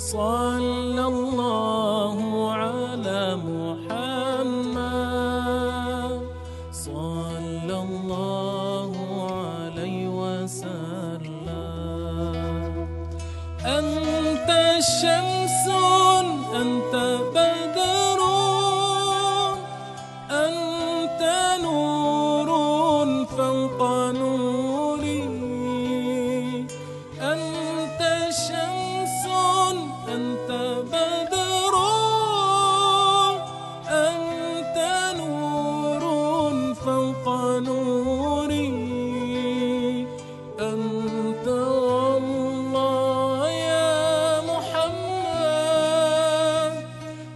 صلى الله على محمد صلى الله عليه وسلم. أنت شمس أنت بدر أنت نور فوق نوري. أنت شمس أنت بدر أنت نور فوق نوري. أنت والله يا محمد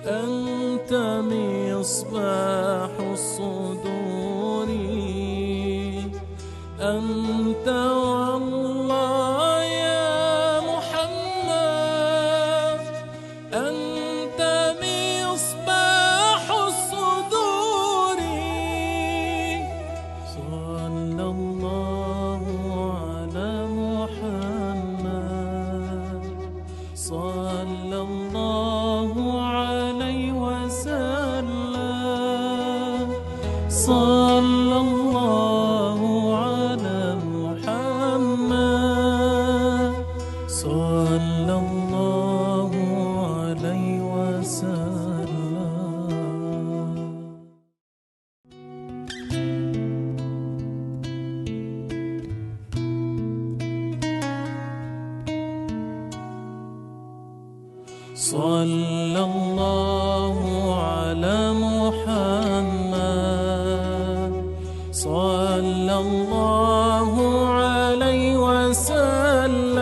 أنت مصباح الصدور. أنت والله يا محمد أنت مصباح الصدور. صلى الله على محمد صلى الله عليه وسلم. صلى الله على محمد صلى الله عليه وسلم. صلى الله على محمد صلى الله عليه وسلم.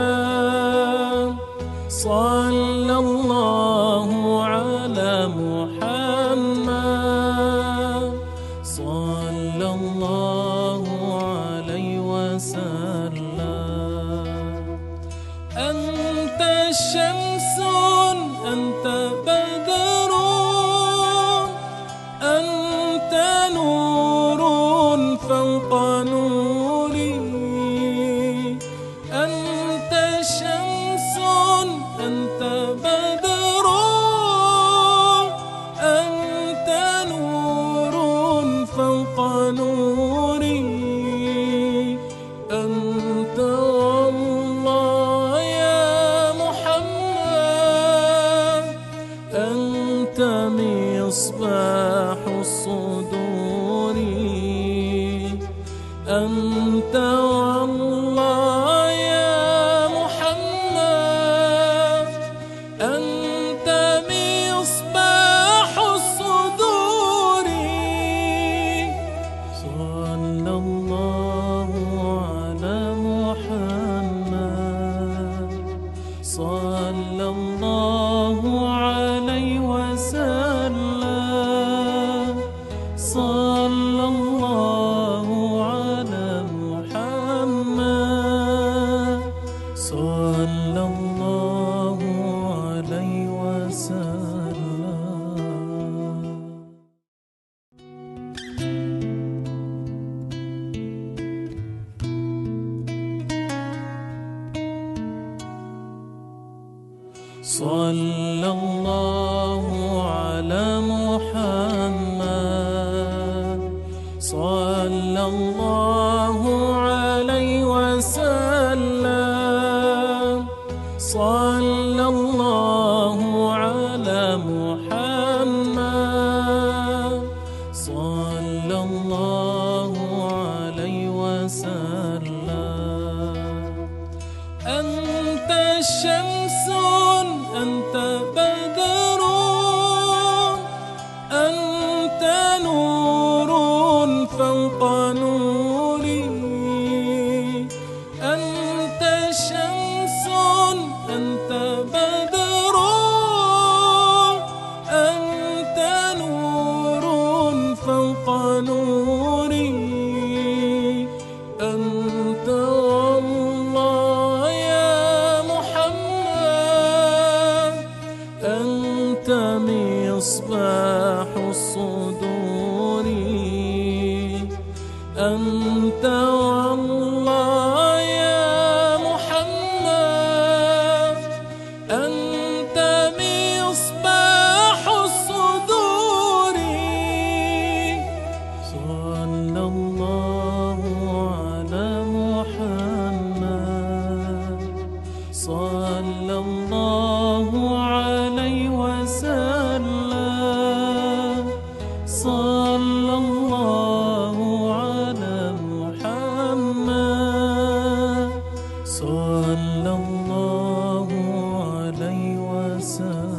صلى الله على محمد صلى الله عليه وسلم. أنت شمس أنت بدر أنت نور فوق نوري. أنت شمس أنت بدر أنت نور فوق نوري. أنت والله يا محمد أنت مصباح الصدور. أنت والله يا محمد أنت مصباح الصدور. صلى الله على محمد صلى الله عليه وسلم. صلى الله على محمد صلى الله عليه وسلم. صلى الله على محمد صلى الله عليه وسلم. صلى الله على محمد صلى الله عليه وسلم. أنت شمس أنت بدر أنت نور فوق نوري. أنت شمس أنت بدر أنت نور فوق نوري. أنت والله يا محمد صلى الله عليه وسلم صلى الله على محمد صلى الله عليه وسلم.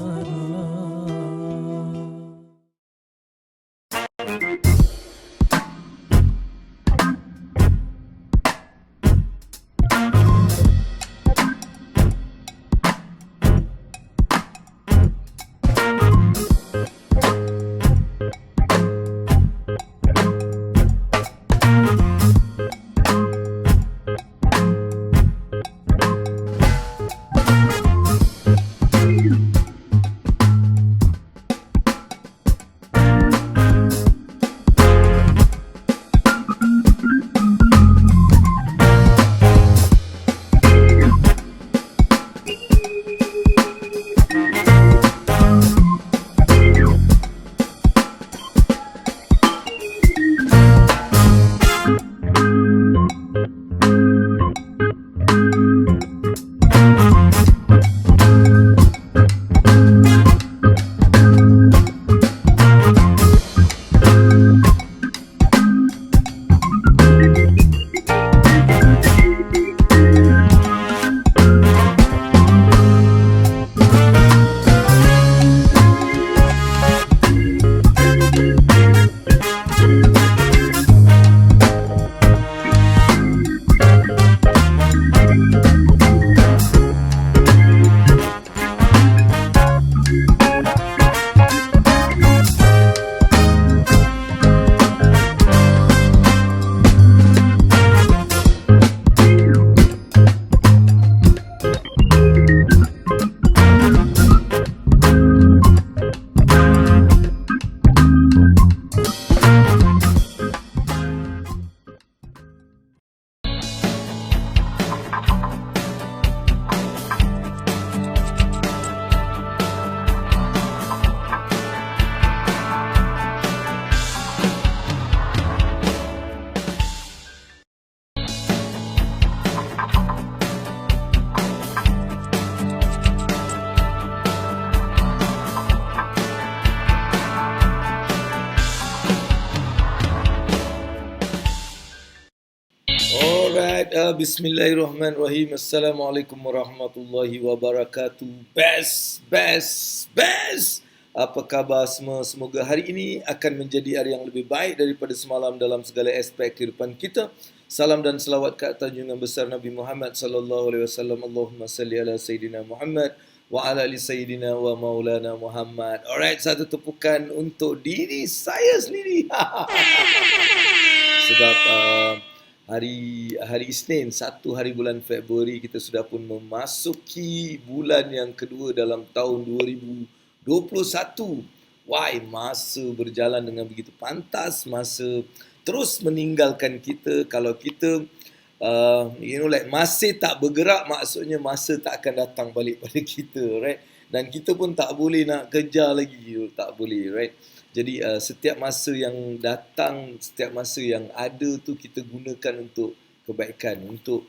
Alright, bismillahirrahmanirrahim. Assalamualaikum warahmatullahi wabarakatuh. Best. Apa khabar semua? Semoga hari ini akan menjadi hari yang lebih baik daripada semalam dalam segala aspek kehidupan kita. Salam dan selawat ke atas junjungan besar Nabi Muhammad sallallahu alaihi wasallam. Allahumma salli ala sayyidina Muhammad wa ala ali sayyidina wa maulana Muhammad. Alright, satu tepukan untuk diri saya sendiri. Sebab hari Isnin, 1 hari bulan Februari, kita sudah pun memasuki bulan yang kedua dalam tahun 2021. Why, masa berjalan dengan begitu pantas, masa terus meninggalkan kita. Kalau kita masih tak bergerak, maksudnya masa tak akan datang balik pada kita, right? Dan kita pun tak boleh nak kejar lagi, tak boleh, right? Jadi setiap masa yang datang, setiap masa yang ada tu kita gunakan untuk kebaikan, untuk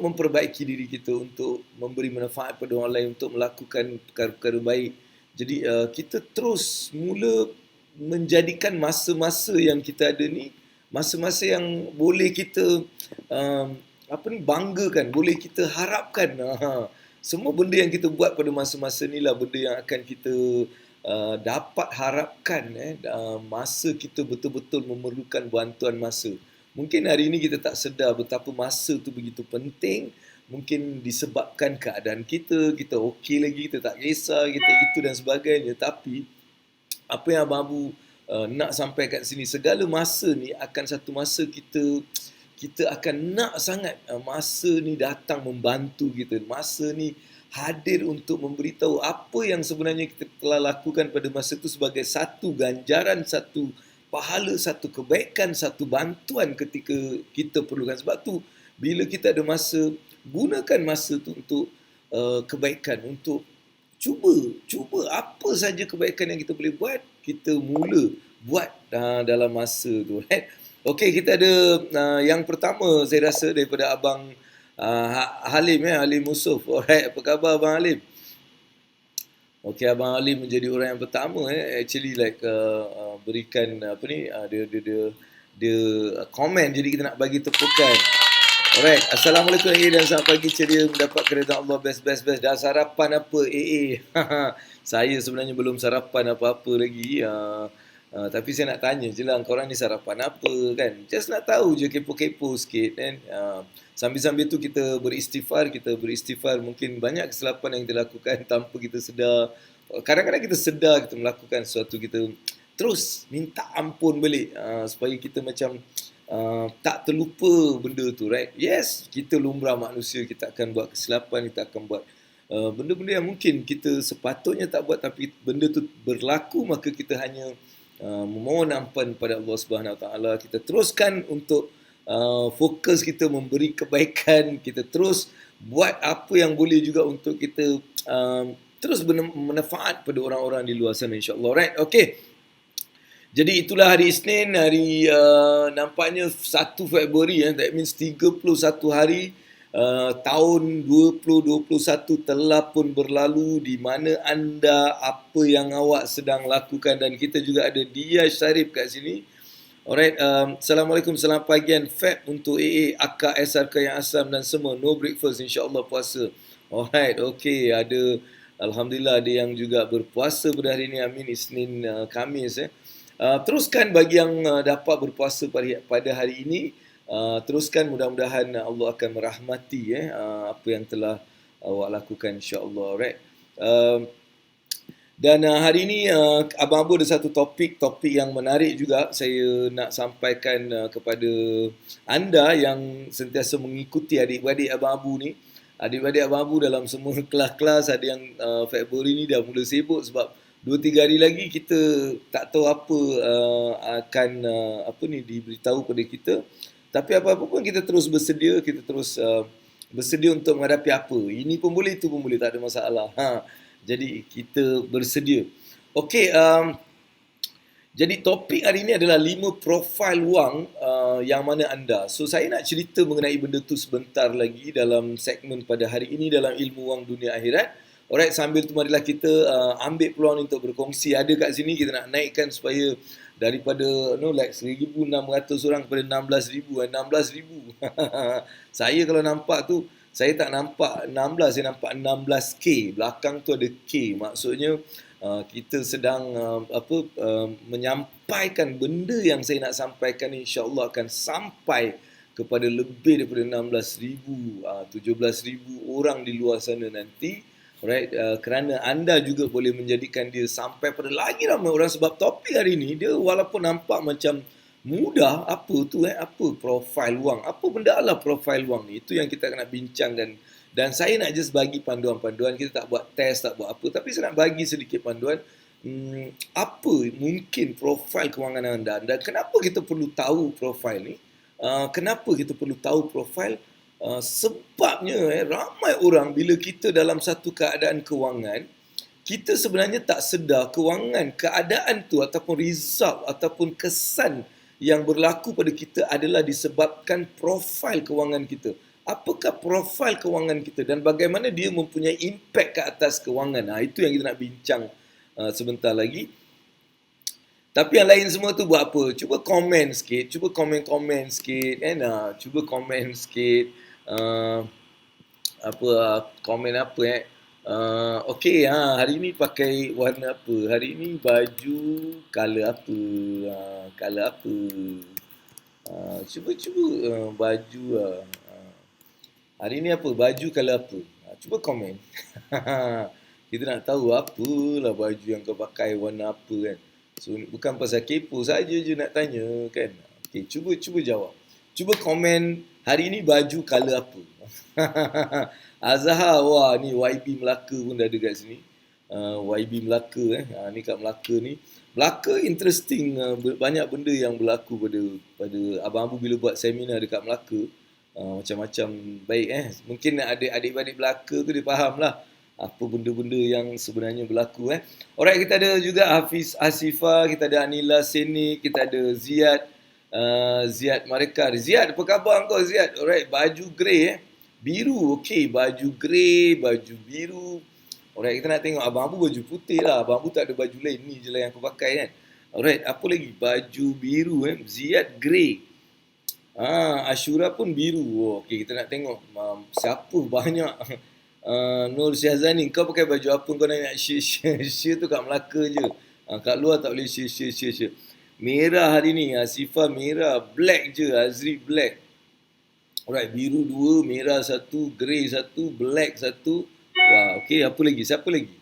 memperbaiki diri kita, untuk memberi manfaat pada orang lain, untuk melakukan perkara-perkara baik. Jadi kita terus mula menjadikan masa-masa yang kita ada ni masa-masa yang boleh kita banggakan, boleh kita harapkan. Semua benda yang kita buat pada masa-masa ni lah benda yang akan kita dapat harapkan masa kita betul-betul memerlukan bantuan masa. Mungkin hari ini kita tak sedar betapa masa tu begitu penting. Mungkin disebabkan keadaan kita okey lagi, kita tak kisah, kita itu dan sebagainya. Tapi apa yang Abang Abu nak sampaikan sini, segala masa ni akan satu masa kita akan nak sangat masa ni datang membantu kita. Masa ni hadir untuk memberitahu apa yang sebenarnya kita telah lakukan pada masa itu sebagai satu ganjaran, satu pahala, satu kebaikan, satu bantuan ketika kita perlukan. Sebab tu bila kita ada masa, gunakan masa tu untuk kebaikan, untuk cuba apa saja kebaikan yang kita boleh buat, kita mula buat dalam masa tu, right? Okey, kita ada yang pertama saya rasa daripada Abang Halim Halim Musuh. Alright, apa khabar Abang Halim? Okay, Abang Halim menjadi orang yang pertama actually like berikan apa ni dia komen, jadi kita nak bagi tepukan. Alright, Assalamualaikum AA dan selamat pagi, ceria mendapat keredaan Allah, best. Dah sarapan apa AA? Saya sebenarnya belum sarapan apa-apa lagi. Tapi saya nak tanya je lah, korang ni sarapan apa kan? Just nak tahu je, kepo-kepo sikit kan. Sambil-sambil tu kita beristighfar, mungkin banyak kesilapan yang kita lakukan tanpa kita sedar. Kadang-kadang kita sedar kita melakukan sesuatu, kita terus minta ampun balik supaya kita macam tak terlupa benda tu, right? Yes, kita lumrah manusia, kita akan buat kesilapan, kita akan buat benda-benda yang mungkin kita sepatutnya tak buat, tapi benda tu berlaku, maka kita hanya memohon ampunan pada Allah Subhanahu Wa Taala. Kita teruskan untuk fokus kita memberi kebaikan, kita terus buat apa yang boleh juga untuk kita terus bermanfaat pada orang-orang di luar sana, insya-Allah. Right? Okay. Jadi itulah hari Isnin, hari nampaknya 1 Februari, that means 31 hari tahun 2021 telah pun berlalu. Di mana anda, apa yang awak sedang lakukan, dan kita juga ada Dia Syarif kat sini. Alright, Assalamualaikum, selamat pagian Feb untuk AA, Akak, SRK yang asam dan semua. No breakfast, insyaAllah puasa. Alright, okay, ada Alhamdulillah ada yang juga berpuasa pada hari ini. Amin, Isnin, Khamis. Teruskan bagi yang dapat berpuasa pada hari ini. Teruskan, mudah-mudahan Allah akan merahmati apa yang telah awak lakukan, insya-Allah. Alright. Dan hari ini Abang Abu ada satu topik yang menarik juga saya nak sampaikan kepada anda yang sentiasa mengikuti adik-beradik Abang Abu ni. Adik-beradik Abang Abu dalam semua kelas-kelas, ada yang Februari ni dah mula sibuk sebab 2-3 hari lagi kita tak tahu apa akan diberitahu pada kita. Tapi apa-apa pun kita terus bersedia, kita terus bersedia untuk menghadapi apa. Ini pun boleh, itu pun boleh, tak ada masalah. Jadi kita bersedia. Okey, jadi topik hari ini adalah 5 profil wang yang mana anda. So saya nak cerita mengenai benda tu sebentar lagi dalam segmen pada hari ini dalam Ilmu Wang Dunia Akhirat. Alright, sambil tu marilah kita ambil peluang untuk berkongsi. Ada kat sini kita nak naikkan supaya daripada 1,600 orang kepada 16,000. 16,000. Saya kalau nampak tu, saya tak nampak 16, saya nampak 16K. Belakang tu ada K. Maksudnya kita sedang menyampaikan benda yang saya nak sampaikan, insya-Allah akan sampai kepada lebih daripada 16,000, 17,000 orang di luar sana nanti. Alright, kerana anda juga boleh menjadikan dia sampai pada lagi ramai orang. Sebab topik hari ni dia walaupun nampak macam mudah, apa tu apa profil wang, apa benda lah profil wang ni, itu yang kita nak bincang. Dan saya nak just bagi panduan-panduan. Kita tak buat test, tak buat apa, tapi saya nak bagi sedikit panduan. Apa mungkin profil kewangan anda, dan kenapa kita perlu tahu profil ni. Kenapa kita perlu tahu profil? Sebabnya ramai orang bila kita dalam satu keadaan kewangan, kita sebenarnya tak sedar keadaan tu ataupun result ataupun kesan yang berlaku pada kita adalah disebabkan profil kewangan kita. Apakah profil kewangan kita dan bagaimana dia mempunyai impak ke atas kewangan? Itu yang kita nak bincang sebentar lagi. Tapi yang lain semua tu buat apa? Cuba komen sikit, cuba komen sikit kan. Cuba komen sikit. Komen apa okey, hari ni pakai warna apa? Hari ni baju color apa? Color apa? Cuba baju hari ni apa? Baju color apa? Cuba komen. Kita nak tahu apalah baju yang kau pakai, warna apa kan. So bukan pasal kepo saja je nak tanya kan. Okey, cuba jawab. Cuba komen hari ni baju color apa? Azhar, wah ni YB Melaka pun dah ada kat sini. YB Melaka ni kat Melaka ni. Melaka interesting, banyak benda yang berlaku pada Abang Abu bila buat seminar dekat Melaka. Macam-macam baik Mungkin adik-adik Melaka tu dia faham lah apa benda-benda yang sebenarnya berlaku Alright, kita ada juga Hafiz Asifah, kita ada Anila Seni, kita ada Ziad Marekar. Ziad, apa khabar kau Ziad? Alright, baju grey Biru, okey. Baju grey, baju biru. Alright, kita nak tengok abang Abu baju putih lah. Abang Abu tak ada baju lain. Ni je lah yang aku pakai kan. Alright, apa lagi? Baju biru Ziyad grey. Ashura pun biru. Oh, okey, kita nak tengok siapa banyak. Nur Syahzani, kau pakai baju apa kau nak share? Share tu kat Melaka je. Kat luar tak boleh share. Merah hari ni. Sifah merah. Black je. Azri black. Alright, biru 2, merah 1, grey 1, black 1. Wah, okey, apa lagi? Siapa lagi?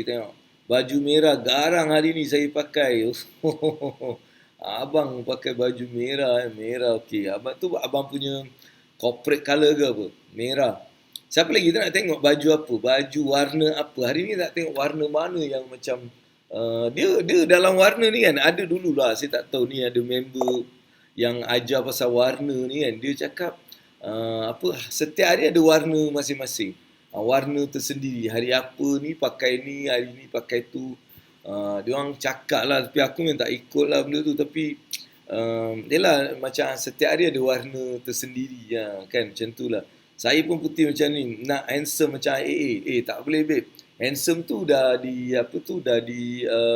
Tengok. Baju merah garang hari ni saya pakai. Abang pakai baju merah. Merah, okey. Abang punya corporate colour ke apa? Merah. Siapa lagi? Kita nak tengok baju apa? Baju warna apa? Hari ni nak tengok warna mana yang macam dia dalam warna ni kan. Ada dululah, saya tak tahu ni ada member yang ajar pasal warna ni kan. Dia cakap setiap hari ada warna masing-masing. Warna tersendiri. Hari apa ni pakai ni, hari ni pakai tu. Dia orang cakap lah, tapi aku memang tak ikut lah benda tu. Tapi yelah, macam setiap hari ada warna tersendiri kan, macam tu lah. Saya pun putih macam ni, nak handsome macam AA. Tak boleh babe. Handsome tu dah di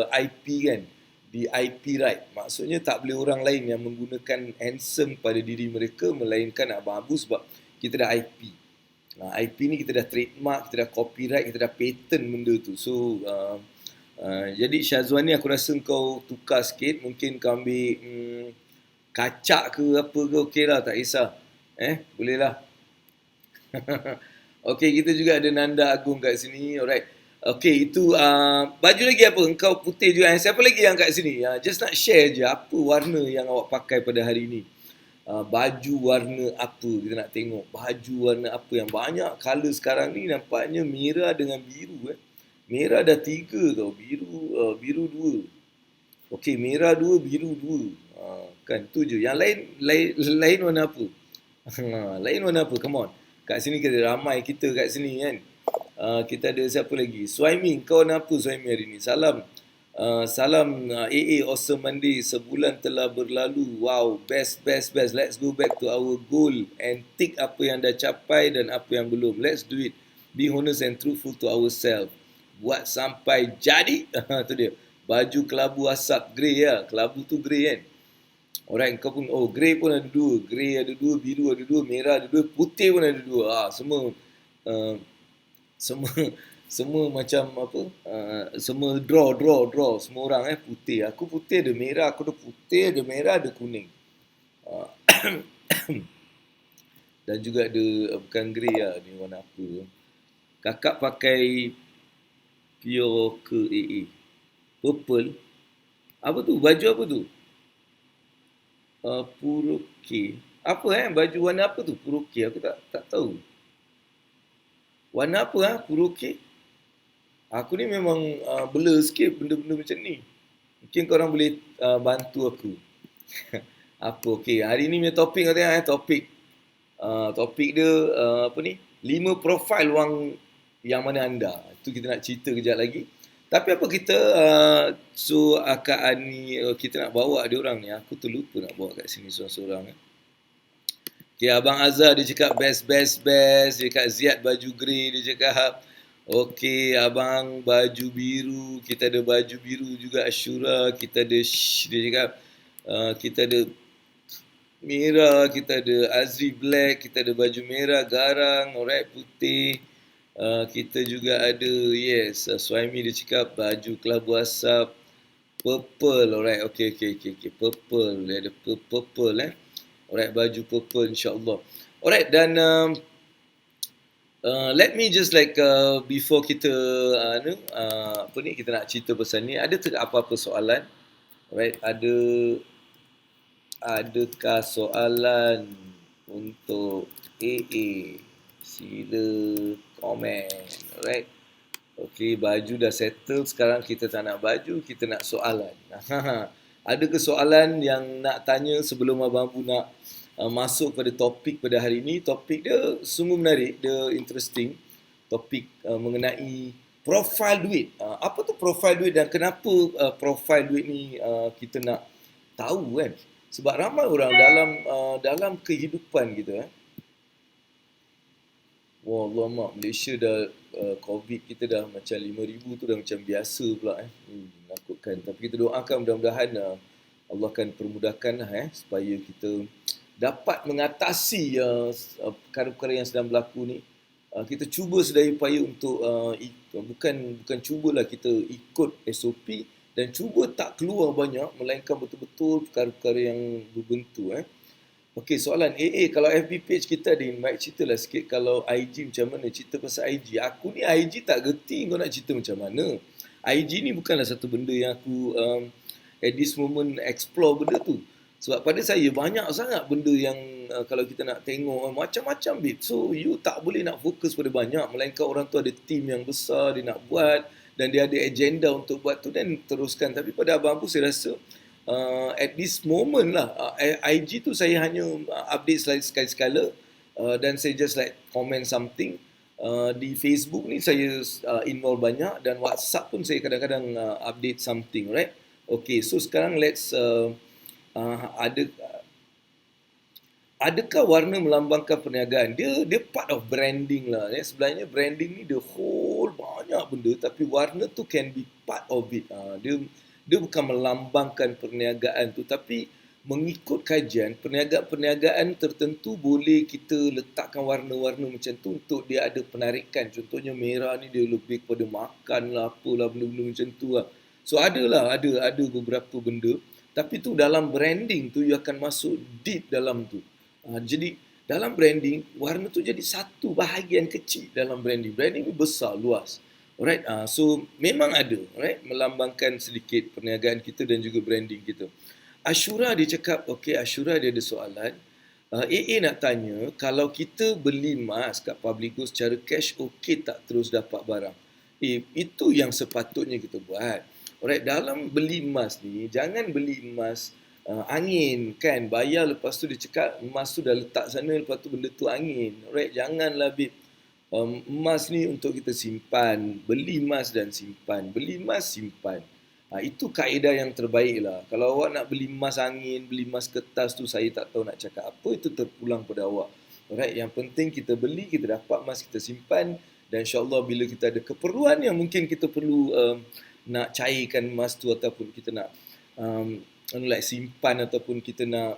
IP kan. Di IP right. Maksudnya tak boleh orang lain yang menggunakan handsome pada diri mereka melainkan Abang Abu sebab kita dah IP. IP ni kita dah trademark, kita dah copyright, kita dah patent benda tu. So jadi Syazwani, aku rasa kau tukar sikit. Mungkin kau ambil kacak ke apa ke, okey lah, tak kisah. Boleh lah. Okey, kita juga ada Nanda Agung kat sini. Alright. Okey, itu baju lagi apa? Engkau putih juga. Siapa lagi yang kat sini? Just nak share je apa warna yang awak pakai pada hari ni. Baju warna apa? Kita nak tengok baju warna apa yang banyak colour sekarang ni. Nampaknya merah dengan biru. Merah dah 3 tau. Biru 2. Okey, merah 2, biru 2. Kan tu je. Yang lain warna apa? Lain warna apa? Come on. Kat sini kita ramai kita kat sini kan. Kita ada siapa lagi? Suhaimi, kau warna apa Suhaimi hari ni? Salam AA Awesome Monday. Sebulan telah berlalu. Wow, best. Let's go back to our goal and tick apa yang dah capai dan apa yang belum. Let's do it. Be honest and truthful to ourselves. Buat sampai jadi. Tu dia. Baju kelabu asap grey ya. Kelabu tu grey kan. Alright, kau pun grey pun ada 2. Grey ada 2, biru ada 2, merah ada 2, putih pun ada 2. Semua macam apa? Semua draw semua orang putih. Aku putih ada merah, aku ada putih, ada merah, ada kuning. Dan juga ada bukan grey lah, ni warna apa? Kakak pakai pure ke AA? Purple. Apa tu? Baju apa tu? Puroke. Apa baju warna apa tu? Puroke. Aku tak tahu. Warna apa Puroke? Aku ni memang blur sikit benda-benda macam ni. Mungkin korang boleh bantu aku. Apa? Okey, hari ni punya topik kau tengok topik dia apa ni? 5 profil wang yang mana anda. Itu kita nak cerita kejap lagi. Tapi apa kita Akak Ani kita nak bawa dia orang ni. Aku terlupa nak bawa kat sini seorang-seorang. Okay, Abang Azhar dia cakap best. Dia cakap Ziyad baju grey dia cakap. Okey, abang baju biru. Kita ada baju biru juga Ashura. Kita ada dia cakap kita ada merah, kita ada Azri black, kita ada baju merah garang, alright, putih. Kita juga ada Suhaimi dia cakap baju kelabu asap purple, alright, okey, purple, dia ada purple alright, baju purple insyaAllah. Alright, dan let me just before kita kita nak cerita pasal ni, ada tak apa-apa soalan? Alright, adakah soalan untuk AA? Sila komen. Alright. Okey, baju dah settle. Sekarang kita tak nak baju, kita nak soalan. Ada ke soalan yang nak tanya sebelum Abang Abu nak masuk pada topik pada hari ini? Topik dia sungguh menarik, dia interesting. Topik mengenai profil duit. Apa tu profil duit dan kenapa profil duit ni kita nak tahu kan? Sebab ramai orang dalam kehidupan kita. Wah, Allah mak, Malaysia dah COVID kita dah macam 5,000 tu dah macam biasa pula menakutkan. Tapi kita doakan mudah-mudahan Allah akan permudahkan supaya kita dapat mengatasi perkara-perkara yang sedang berlaku ni. Kita cuba sedaya upaya untuk bukan cubalah kita ikut SOP dan cuba tak keluar banyak melainkan betul-betul perkara-perkara yang berbentuk. Okey, soalan AA, kalau FB page kita ada invite, ceritalah sikit kalau IG macam mana, cerita pasal IG. Aku ni IG tak gerti kau nak cerita macam mana. IG ni bukanlah satu benda yang aku at this moment explore benda tu. Sebab pada saya banyak sangat benda yang kalau kita nak tengok macam-macam bit. So you tak boleh nak fokus pada banyak, melainkan orang tu ada team yang besar dia nak buat dan dia ada agenda untuk buat tu dan teruskan. Tapi pada Abang Abu saya rasa at this moment lah IG tu saya hanya update sekali-sekala dan saya just like comment something. Di Facebook ni saya involve banyak dan WhatsApp pun saya kadang-kadang update something, right? Okay, so sekarang let's adakah warna melambangkan perniagaan? Dia part of branding lah. Sebenarnya branding ni the whole banyak benda, tapi warna tu can be part of it. Dia bukan melambangkan perniagaan tu, tapi mengikut kajian, perniagaan tertentu boleh kita letakkan warna-warna macam tu untuk dia ada penarikan. Contohnya merah ni dia lebih kepada makan lah, apalah benda-benda macam tu lah. So ada beberapa benda, tapi tu dalam branding tu you akan masuk deep dalam tu. Jadi dalam branding, warna tu jadi satu bahagian kecil dalam branding. Branding ni besar, luas. Alright, so memang ada, right, melambangkan sedikit perniagaan kita dan juga branding kita. Ashura dia cakap, okay, Ashura dia ada soalan. AA nak tanya, kalau kita beli emas kat public goods secara cash, okay tak terus dapat barang? Itu yang sepatutnya kita buat. Alright, dalam beli emas ni, jangan beli emas angin kan, bayar lepas tu dia cakap emas tu dah letak sana, lepas tu benda tu angin. Alright, janganlah bib. Emas ni untuk kita simpan, beli emas dan simpan, beli emas simpan. Itu kaedah yang terbaik lah. Kalau awak nak beli emas angin, beli emas kertas tu saya tak tahu nak cakap apa, itu terpulang pada awak. Alright, yang penting kita beli, kita dapat emas, kita simpan dan insyaAllah bila kita ada keperluan yang mungkin kita perlu nak cairkan emas tu ataupun kita nak like simpan ataupun kita nak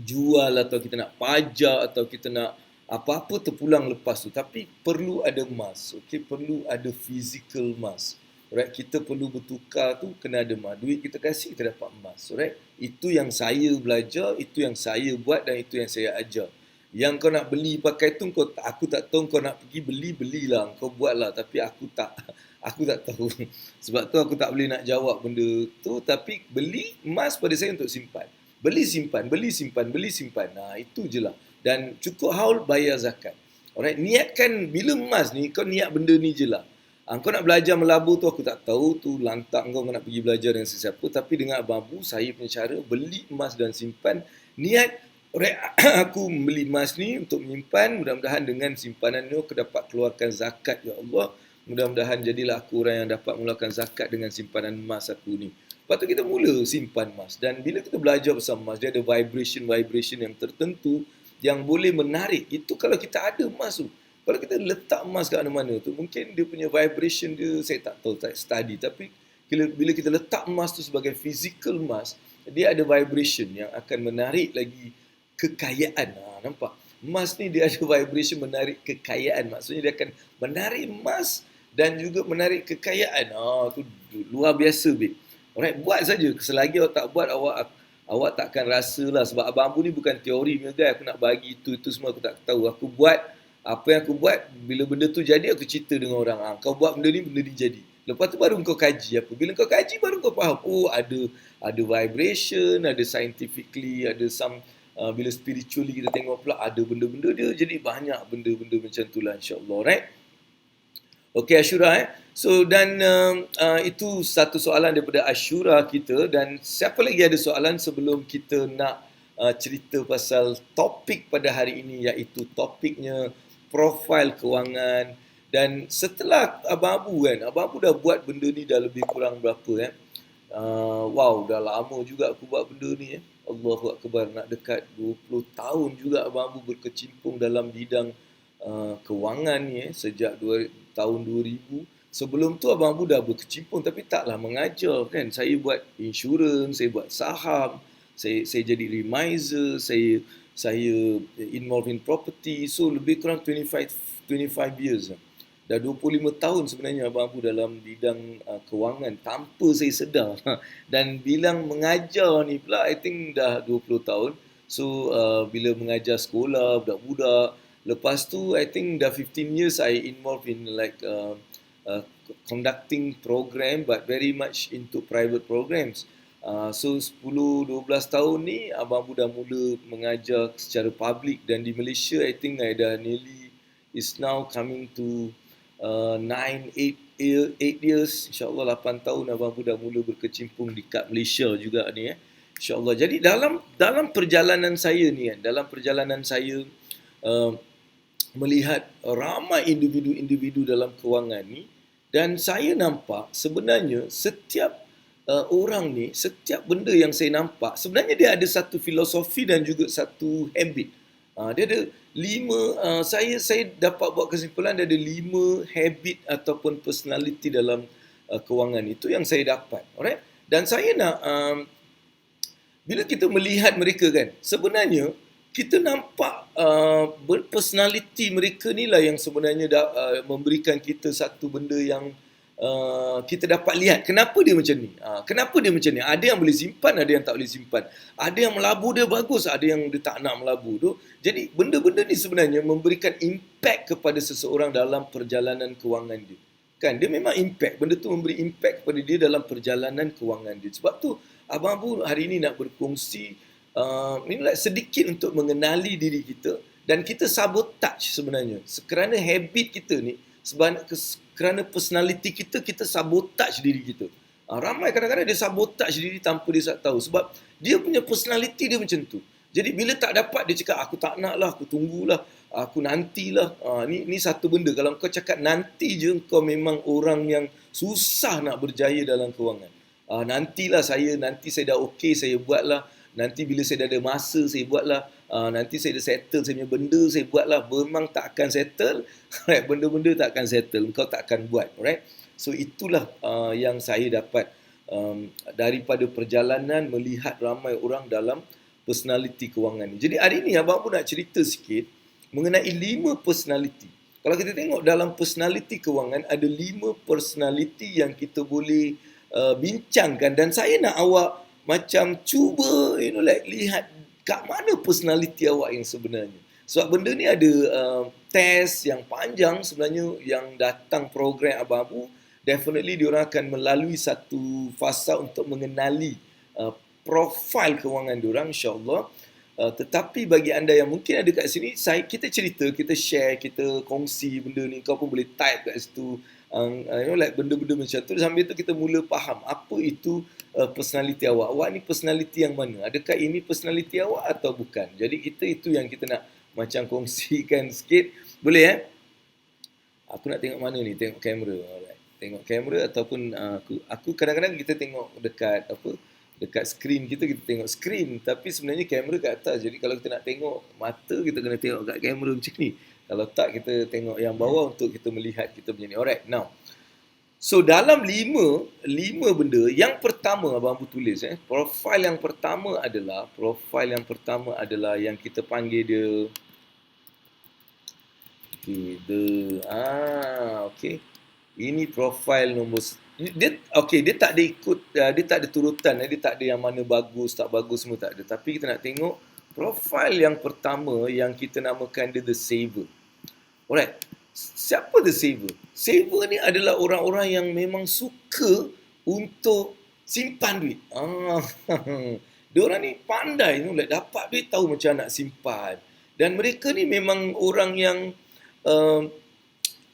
jual atau kita nak pajak atau kita nak apa-apa terpulang lepas tu. Tapi perlu ada emas, okay? Perlu ada physical emas. Alright, kita perlu bertukar tu kena ada emas. Duit kita kasih, kita dapat emas. Alright, itu yang saya belajar, itu yang saya buat dan itu yang saya ajar. Yang kau nak beli pakai tu, aku tak tahu, kau nak pergi belilah, kau buatlah. Tapi aku tak tahu. Sebab tu aku tak boleh nak jawab benda tu. Tapi beli emas pada saya untuk simpan. Beli simpan, beli simpan, beli simpan. Itu je lah. Dan cukup haul bayar zakat. Alright, niatkan bila emas ni, kau niat benda ni je lah. Kau nak belajar melabur tu aku tak tahu, tu lantak kau nak pergi belajar dengan sesiapa. Tapi dengan Abang Abu, saya punya cara beli emas dan simpan. Niat, alright, aku beli emas ni untuk menyimpan. Mudah-mudahan dengan simpanan ni aku dapat keluarkan zakat, ya Allah. Mudah-mudahan jadilah aku orang yang dapat mengeluarkan zakat dengan simpanan emas aku ni. Lepas tu kita mula simpan emas. Dan bila kita belajar pasal emas, dia ada vibration yang tertentu yang boleh menarik. Itu kalau kita ada emas tu. Kalau kita letak emas kat mana-mana tu, mungkin dia punya vibration dia, saya tak tahu, tak study. Tapi bila kita letak emas tu sebagai physical emas, dia ada vibration yang akan menarik lagi kekayaan. Nampak? Emas ni dia ada vibration menarik kekayaan. Maksudnya dia akan menarik emas dan juga menarik kekayaan. Tu luar biasa, babe. Alright, buat saja. Selagi awak tak buat, awak takkan rasa lah. Sebab Abang Abu ni bukan teori punya guys. Aku nak bagi itu semua aku tak tahu. Aku buat apa yang aku buat, bila benda tu jadi aku cerita dengan orang. Kau buat benda ni jadi. Lepas tu baru kau kaji apa. Bila kau kaji baru kau faham. Oh, ada vibration, ada scientifically, ada some bila spiritually kita tengok pula ada benda-benda dia. Jadi banyak benda-benda macam tu lah, insyaAllah, right? Okay, Ashura. So, dan itu satu soalan daripada Ashura kita. Dan siapa lagi ada soalan sebelum kita nak cerita pasal topik pada hari ini, iaitu topiknya profil kewangan. Dan setelah Abang Abu kan, Abang Abu dah buat benda ni dah lebih kurang berapa wow, dah lama juga aku buat benda ni Allahu Akbar, nak dekat 20 tahun juga Abang Abu berkecimpung dalam bidang kewangan ni sejak tahun 2000. Sebelum tu Abang Abu dah berkecimpung tapi taklah mengajar kan. Saya buat insurans, saya buat saham, saya jadi remiser, saya involved in property. So lebih kurang 25 years lah. Dah 25 tahun sebenarnya Abang Abu dalam bidang kewangan tanpa saya sedar. Dan bilang mengajar ni pula I think dah 20 tahun. So bila mengajar sekolah budak-budak, lepas tu I think dah 15 years I involved in like conducting program but very much into private programs. So 10-12 tahun ni Abang Abu dah mula mengajar secara public, dan di Malaysia I think I dah nearly is now coming to 8 years, insyaAllah 8 tahun Abang Abu dah mula berkecimpung dekat Malaysia juga ni insyaAllah. Jadi dalam perjalanan saya ni dalam perjalanan saya melihat ramai individu-individu dalam kewangan ni, dan saya nampak sebenarnya setiap orang ni, setiap benda yang saya nampak sebenarnya dia ada satu filosofi dan juga satu habit. Dia ada 5, saya dapat buat kesimpulan dia ada 5 habit ataupun personality dalam kewangan. Itu yang saya dapat. Alright? Dan saya nak bila kita melihat mereka kan, sebenarnya kita nampak personality mereka ni lah yang sebenarnya memberikan kita satu benda yang kita dapat lihat kenapa dia macam ni. Kenapa dia macam ni? Ada yang boleh simpan, ada yang tak boleh simpan. Ada yang melabur dia bagus, ada yang dia tak nak melabur tu. Jadi benda-benda ni sebenarnya memberikan impact kepada seseorang dalam perjalanan kewangan dia. Kan, dia memang impact. Benda tu memberi impact kepada dia dalam perjalanan kewangan dia. Sebab tu Abang Abu hari ni nak berkongsi sedikit untuk mengenali diri kita, dan kita sabotage sebenarnya. Kerana habit kita ni, kerana personality kita, kita sabotage diri kita. Ramai kadang-kadang dia sabotage diri tanpa dia tahu. Sebab dia punya personality dia macam tu. Jadi bila tak dapat, dia cakap aku tak nak lah, aku tunggulah, aku nantilah. Ni satu benda. Kalau kau cakap nanti je, kau memang orang yang susah nak berjaya dalam kewangan. Nanti saya dah okey, saya buatlah. Nanti bila saya dah ada masa, saya buatlah. Nanti saya dah settle saya punya benda, saya buatlah. Memang tak akan settle. Benda-benda tak akan settle. Kau tak akan buat. Alright? So itulah yang saya dapat daripada perjalanan melihat ramai orang dalam personality kewangan ni. Jadi hari ni Abang pun nak cerita sikit mengenai 5 personality. Kalau kita tengok dalam personality kewangan, ada 5 personality yang kita boleh bincangkan. Dan saya nak awak macam cuba lihat kat mana personality awak yang sebenarnya. Sebab benda ni ada test yang panjang sebenarnya yang datang program Abang Abu. Definitely diorang akan melalui satu fasa untuk mengenali profil kewangan diorang, insyaAllah. Tetapi bagi anda yang mungkin ada kat sini, kita cerita, kita share, kita kongsi benda ni. Kau pun boleh type kat situ benda-benda macam tu. Sambil tu kita mula faham apa itu personality awak. Awak ni personality yang mana? Adakah ini personality awak atau bukan? Jadi itu yang kita nak macam kongsikan sikit. Boleh Aku nak tengok mana ni? Tengok kamera. Alright. Tengok kamera ataupun aku kadang-kadang kita tengok dekat skrin kita tengok skrin, tapi sebenarnya kamera kat atas. Jadi kalau kita nak tengok mata, kita kena tengok kat kamera macam ni. Kalau tak, kita tengok yang bawah untuk kita melihat kita punya ni. Alright, now. So dalam 5 benda, yang pertama Abang Abu tulis profil yang pertama adalah yang kita panggil dia ini profil nombor dia tak ada ikut, dia tak ada turutan, dia tak ada yang mana bagus, tak bagus, semua tak ada. Tapi kita nak tengok profil yang pertama yang kita namakan dia the saver. Alright. Siapa the saver? Saver ni adalah orang-orang yang memang suka untuk simpan duit. Diorang ni pandai, dapat duit tahu macam nak simpan. Dan mereka ni memang orang yang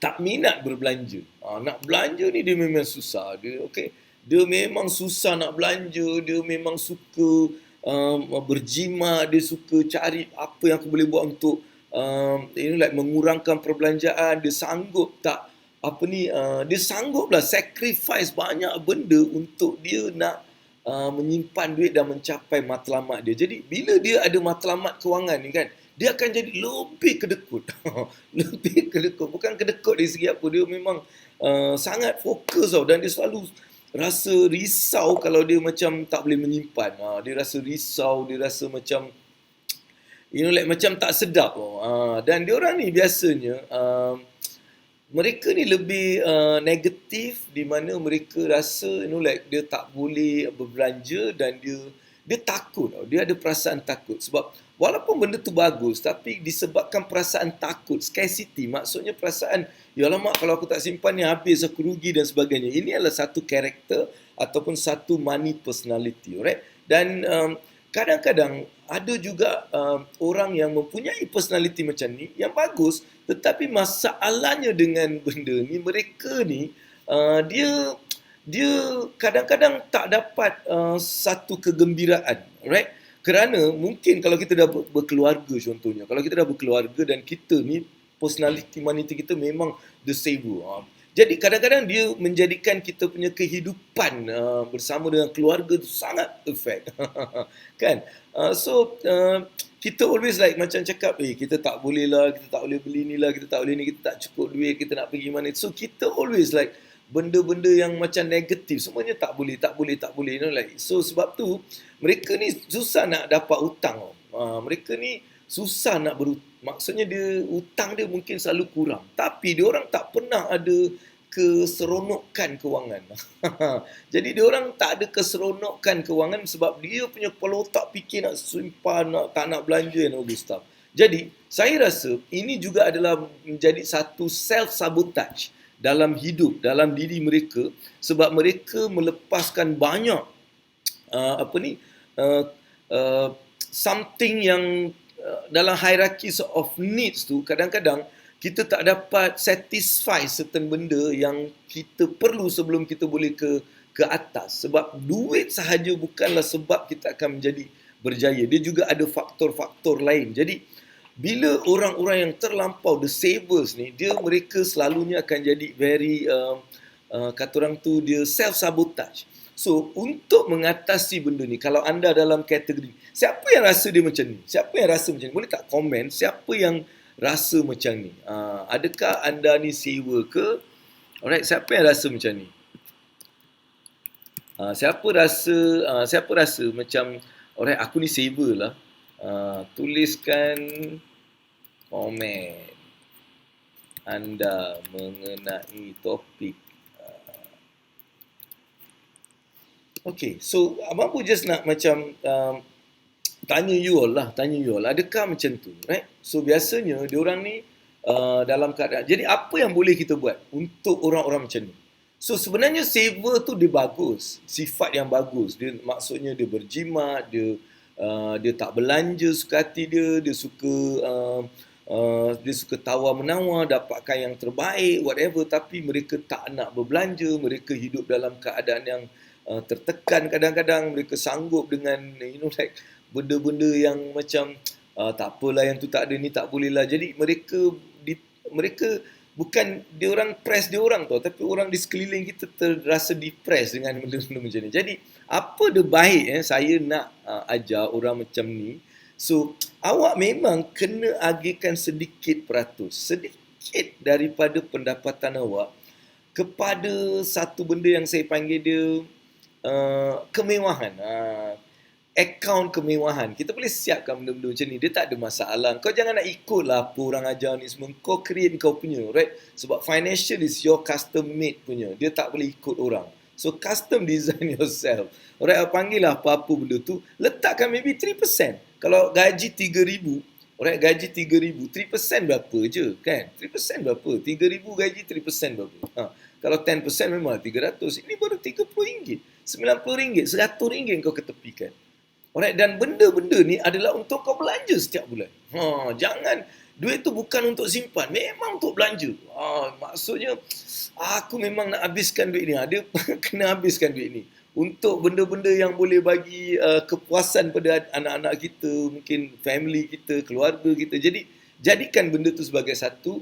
tak minat berbelanja. Nak belanja ni dia memang susah. Dia memang susah nak belanja. Dia memang suka berjimat. Dia suka cari apa yang aku boleh buat untuk mengurangkan perbelanjaan. Dia sanggup dia sangguplah sacrifice banyak benda untuk dia nak menyimpan duit dan mencapai matlamat dia. Jadi bila dia ada matlamat kewangan ni kan, dia akan jadi lebih kedekut. Lebih kedekut. Bukan kedekut dari segi apa, dia memang sangat fokus tau, dan dia selalu rasa risau kalau dia macam tak boleh menyimpan. Dia rasa risau, dia rasa macam like macam tak sedap. Dan dia orang ni biasanya mereka ni lebih negatif, di mana mereka rasa like dia tak boleh berbelanja, dan dia takut. Dia ada perasaan takut sebab walaupun benda tu bagus, tapi disebabkan perasaan takut, scarcity, maksudnya perasaan ya alamak kalau aku tak simpan ni habis, aku rugi dan sebagainya. Ini adalah satu karakter ataupun satu money personality, alright? Dan kadang-kadang ada juga orang yang mempunyai personality macam ni yang bagus, tetapi masalahnya dengan benda ni, mereka ni dia kadang-kadang tak dapat satu kegembiraan, right? Kerana mungkin kalau kita dah berkeluarga contohnya, kalau kita dah berkeluarga dan kita ni personality kita memang the saver. Jadi kadang-kadang dia menjadikan kita punya kehidupan bersama dengan keluarga tu sangat perfect. Kan? Kita always like macam cakap, kita tak boleh lah, kita tak boleh beli ni lah, kita tak boleh ni, kita tak cukup duit, kita nak pergi mana. So kita always like benda-benda yang macam negatif, semuanya tak boleh, like. So sebab tu mereka ni susah nak dapat hutang. Mereka ni susah nak maksudnya dia hutang dia mungkin selalu kurang, tapi dia orang tak pernah ada keseronokan kewangan. Jadi dia orang tak ada keseronokan kewangan sebab dia punya kepala otak fikir nak simpan, tak nak belanja and all this stuff. Jadi saya rasa ini juga adalah menjadi satu self-sabotage dalam hidup, dalam diri mereka, sebab mereka melepaskan banyak something yang dalam hierarchy of needs tu, kadang-kadang kita tak dapat satisfy certain benda yang kita perlu sebelum kita boleh ke atas. Sebab duit sahaja bukanlah sebab kita akan menjadi berjaya. Dia juga ada faktor-faktor lain. Jadi bila orang-orang yang terlampau, the savers ni, mereka selalunya akan jadi very kata orang tu, dia self-sabotage. So, untuk mengatasi benda ni, kalau anda dalam kategori, siapa yang rasa dia macam ni? Siapa yang rasa macam ni? Boleh tak komen siapa yang rasa macam ni? Adakah anda ni saver ke? Alright, siapa yang rasa macam ni? Siapa rasa macam, alright, aku ni saver lah. Tuliskan komen anda mengenai topik. Okay, so abang pun just nak macam tanya you all, adakah macam tu, right? So biasanya diorang ni dalam keadaan, jadi apa yang boleh kita buat untuk orang-orang macam ni? So sebenarnya saver tu dia bagus, sifat yang bagus. Dia maksudnya dia berjimat, dia tak belanja suka hati dia suka tawar menawar, dapatkan yang terbaik, whatever, tapi mereka tak nak berbelanja, mereka hidup dalam keadaan yang tertekan kadang-kadang, mereka sanggup dengan like benda-benda yang macam tak apalah, yang tu tak ada, ni tak boleh lah. Jadi mereka bukan dia orang press dia orang tau, tapi orang di sekeliling kita terasa depressed dengan benda-benda macam ni. Jadi apa dia baik saya nak ajar orang macam ni. So awak memang kena agihkan sedikit peratus, sedikit daripada pendapatan awak kepada satu benda yang saya panggil dia kemewahan, akaun kemewahan. Kita boleh siapkan benda-benda macam ni, dia tak ada masalah. Kau jangan nak ikutlah apa orang ajar ni semua, kau create kau punya, right? Sebab financial is your custom made punya, dia tak boleh ikut orang. So custom design yourself, alright? Panggil lah apa-apa benda tu, letakkan maybe 3%. Kalau gaji 3,000, alright, gaji 3,000, 3% berapa je kan? 3% berapa? 3,000 gaji 3% berapa? Kalau 10% memang 300. Ini baru RM30, RM90, RM100 kau ketepikan. Alright, dan benda-benda ni adalah untuk kau belanja setiap bulan. Jangan, duit tu bukan untuk simpan, memang untuk belanja. Maksudnya aku memang nak habiskan duit ni. Dia kena habiskan duit ni untuk benda-benda yang boleh bagi kepuasan pada anak-anak kita, mungkin family kita, keluarga kita. Jadi jadikan benda tu sebagai satu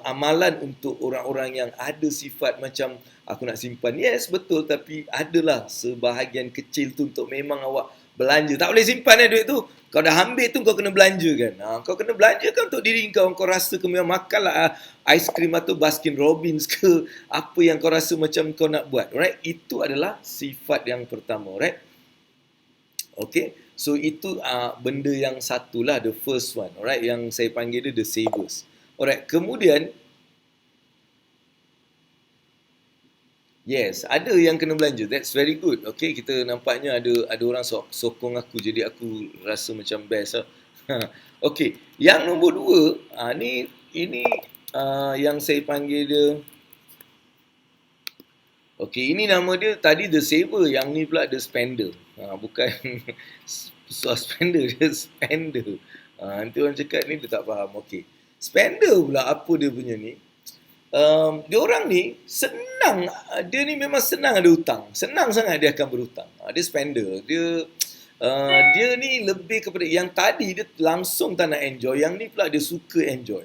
amalan untuk orang-orang yang ada sifat macam aku nak simpan. Yes, betul, tapi adalah sebahagian kecil tu untuk memang awak belanja. Tak boleh simpan duit tu. Kau dah ambil tu kau kena belanja kan. Kau kena belanja kan untuk diri kau. Kau rasa kau memang makanlah aiskrim atau Baskin Robbins ke apa yang kau rasa macam kau nak buat. Alright? Itu adalah sifat yang pertama. Alright? Okay? So itu benda yang satulah, the first one. Alright? Yang saya panggil dia the savers. Alright, kemudian yes, ada yang kena belanja. That's very good. Okay, kita nampaknya ada orang sokong aku, jadi aku rasa macam best lah. Okay, yang nombor dua, ini yang saya panggil dia. Okay, ini nama dia tadi the saver, yang ni pula the spender. Bukan spender, dia spender. Nanti orang cakap ni dia tak faham. Okay, spender pula apa dia punya ni? Dia orang ni senang, dia ni memang senang ada hutang. Senang sangat dia akan berhutang. Dia spender. Dia ni lebih kepada yang tadi dia langsung tak nak enjoy, yang ni pula dia suka enjoy.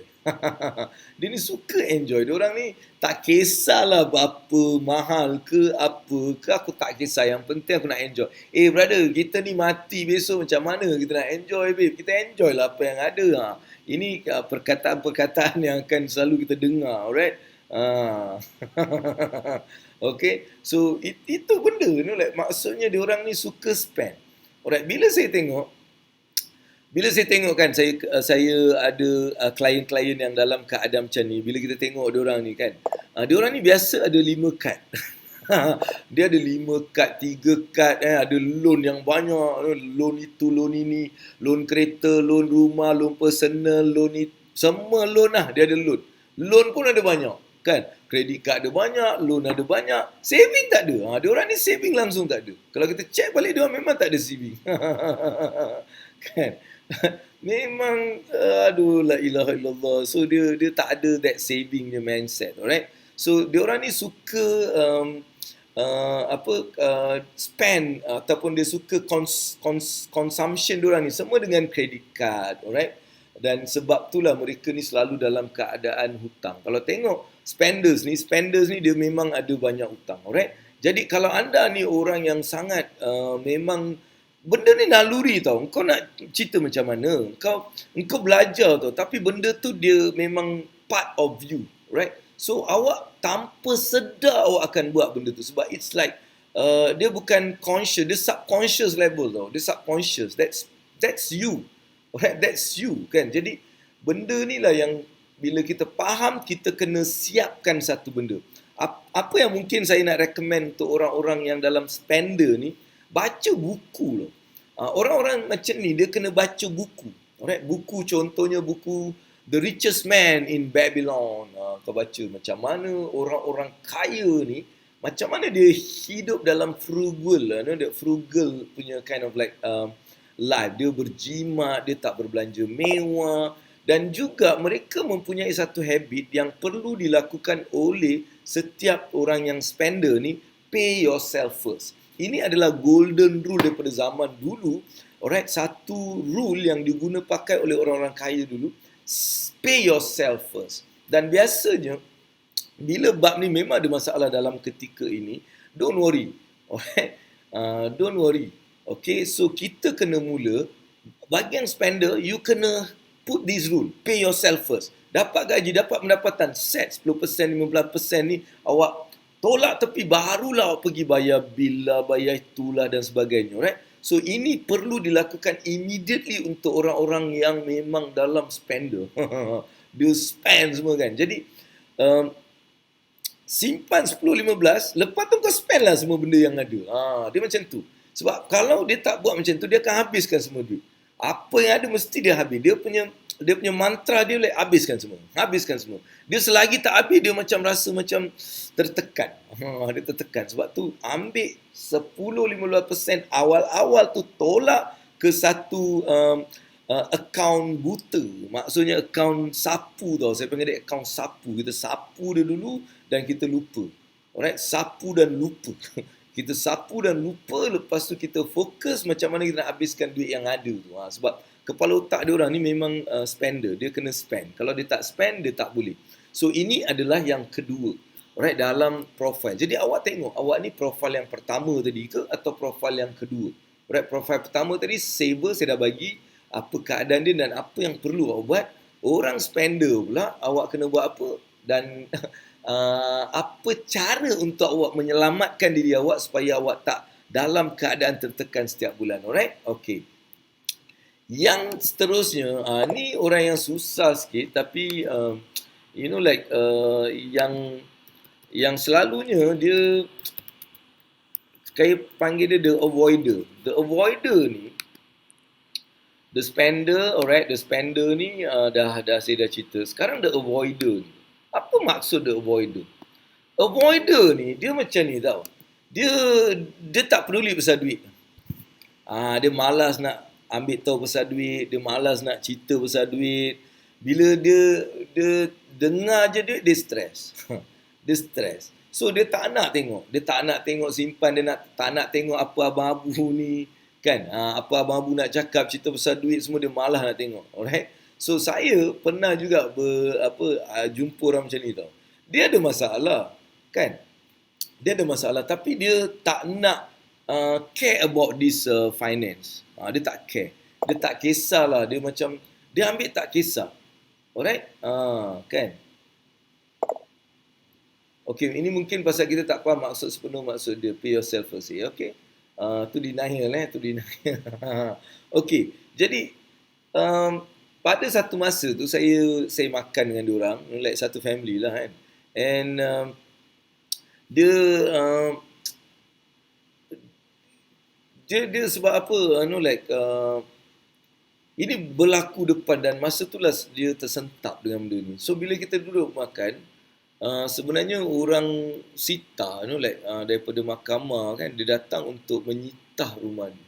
Dia ni suka enjoy. Dia orang ni tak kisahlah berapa mahal ke apa ke, aku tak kisah, yang penting aku nak enjoy. Brother, kita ni mati besok macam mana kita nak enjoy, babe? Kita enjoy lah apa yang ada. Ini perkataan-perkataan yang akan selalu kita dengar, alright? Okay, so itu benda ni, like, maksudnya dia orang ni suka spend. Alright, bila saya tengok kan, saya ada klien-klien yang dalam keadaan macam ni. Bila kita tengok dia orang ni kan, dia orang ni biasa ada 5 kad. Dia ada 5 kad, 3 kad, ada loan yang banyak, loan itu, loan ini, loan kereta, loan rumah, loan personal, loan itu, semua loan lah, dia ada loan. Loan pun ada banyak kan, kredit kad ada banyak, loan ada banyak, saving tak ada. Dia orang ni saving langsung tak ada. Kalau kita check balik, dia orang memang tak ada saving. Kan? Memang aduh, la ilaha illallah. So dia tak ada that saving dia mindset, alright? So dia orang ni suka spend ataupun dia suka consumption dia orang ni semua dengan credit card, alright? Dan sebab itulah mereka ni selalu dalam keadaan hutang. Kalau tengok spenders ni dia memang ada banyak hutang, alright? Jadi kalau anda ni orang yang sangat memang benda ni naluri tau. Kau nak cerita macam mana? Engkau belajar tau, tapi benda tu dia memang part of you, right? So awak tanpa sedar awak akan buat benda tu, sebab it's like dia bukan conscious, dia subconscious level tau. Dia subconscious. That's you. Right? That's you kan. Jadi benda ni lah yang bila kita faham, kita kena siapkan satu benda. Apa yang mungkin saya nak recommend untuk orang-orang yang dalam spender ni, baca buku loh. Orang-orang macam ni dia kena baca buku. Alright, buku contohnya buku The Richest Man in Babylon. Kau baca macam mana orang-orang kaya ni, macam mana dia hidup dalam frugal, dia frugal punya kind of like life. Dia berjimat, dia tak berbelanja mewah, dan juga mereka mempunyai satu habit yang perlu dilakukan oleh setiap orang yang spender ni, pay yourself first. Ini adalah golden rule daripada zaman dulu. Alright, satu rule yang diguna pakai oleh orang-orang kaya dulu, pay yourself first. Dan biasanya bila bab ni memang ada masalah dalam ketika ini, don't worry. Alright, don't worry. Okay, so kita kena mula, bagi yang spender, you kena put this rule, pay yourself first. Dapat gaji, dapat pendapatan, set 10%, 15% ni awak tolak tepi, barulah awak pergi bayar bil lah, bayar itulah dan sebagainya, right? So ini perlu dilakukan immediately untuk orang-orang yang memang dalam spender. Dia spend semua kan. Jadi simpan 10-15, lepas tu kau spend lah semua benda yang ada. Dia macam tu. Sebab kalau dia tak buat macam tu, dia akan habiskan semua duit. Apa yang ada mesti dia habis. Dia punya mantra dia like habiskan semua. Habiskan semua. Dia selagi tak habis, dia macam rasa macam tertekan. Dia tertekan. Sebab tu ambil 10-15% awal-awal tu, tolak ke satu account buta. Maksudnya account sapu tau. Saya panggil dia account sapu. Kita sapu dia dulu dan kita lupa. Alright, sapu dan lupa. Kita sapu dan lupa, lepas tu kita fokus macam mana kita nak habiskan duit yang ada tu. Sebab kepala otak dia orang ni memang spender, dia kena spend. Kalau dia tak spend, dia tak boleh. So ini adalah yang kedua, alright, dalam profile. Jadi awak tengok, awak ni profile yang pertama tadi ke atau profile yang kedua? Alright, profile pertama tadi saver, saya dah bagi apa keadaan dia dan apa yang perlu awak buat. Orang spender pula, awak kena buat apa dan apa cara untuk awak menyelamatkan diri awak supaya awak tak dalam keadaan tertekan setiap bulan. Alright? Okay. Yang seterusnya, ni orang yang susah sikit tapi yang selalunya dia saya panggil dia the avoider. The avoider ni, the spender, alright, the spender ni dah saya dah cerita. Sekarang the avoider ni. Apa maksud the avoider? Avoider ni dia macam ni tau. Dia tak peduli pasal duit. Dia malas nak ambil tahu pasal duit, dia malas nak cerita pasal duit. Bila dia dengar je duit, dia stres. Dia stres. So dia tak nak tengok. Dia tak nak tengok simpan, dia tak nak tengok apa abang Abu ni kan. Apa abang Abu nak cakap cerita pasal duit semua dia malas nak tengok. Alright? So saya pernah juga jumpa orang macam ni tau. Dia ada masalah kan. Dia ada masalah tapi dia tak nak care about this finance. Dia tak care. Dia tak kisahlah. Dia macam, dia ambil tak kisah. Alright? Kan? Okay, ini mungkin pasal kita tak faham maksud sepenuh maksud dia. Pay yourself first. Okay? Tu denial tu denial. Okay, jadi pada satu masa tu saya makan dengan diorang, like satu family lah kan. And dia sebab apa ini berlaku depan dan masa itulah dia tersentap dengan benda ni. So bila kita duduk makan, sebenarnya orang sita daripada mahkamah kan, dia datang untuk menyitah rumah ni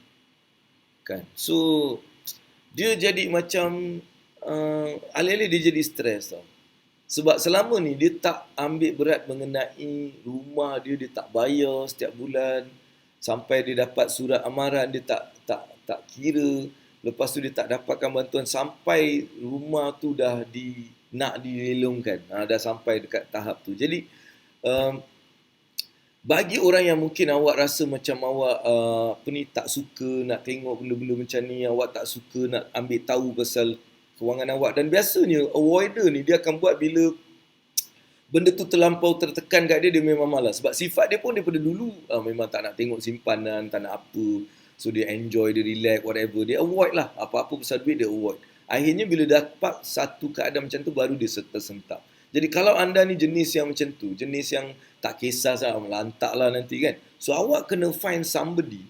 kan. So dia jadi macam alih-alih dia jadi stres tau. Sebab selama ni dia tak ambil berat mengenai rumah dia tak bayar setiap bulan. Sampai dia dapat surat amaran, dia tak kira. Lepas tu dia tak dapatkan bantuan sampai rumah tu dah nak dilelongkan. Dah sampai dekat tahap tu. Jadi bagi orang yang mungkin awak rasa macam awak tak suka nak tengok benda-benda macam ni, awak tak suka nak ambil tahu pasal kewangan awak, dan biasanya avoider ni dia akan buat bila benda tu terlampau tertekan kat dia memang malas. Sebab sifat dia pun daripada dulu memang tak nak tengok simpanan, tak nak apa. So dia enjoy, dia relax, whatever. Dia avoid lah. Apa-apa pasal duit dia avoid. Akhirnya bila dapat satu keadaan macam tu, baru dia tersentap. Jadi kalau anda ni jenis yang macam tu, jenis yang tak kisah sah, melantak lah nanti kan. So awak kena find somebody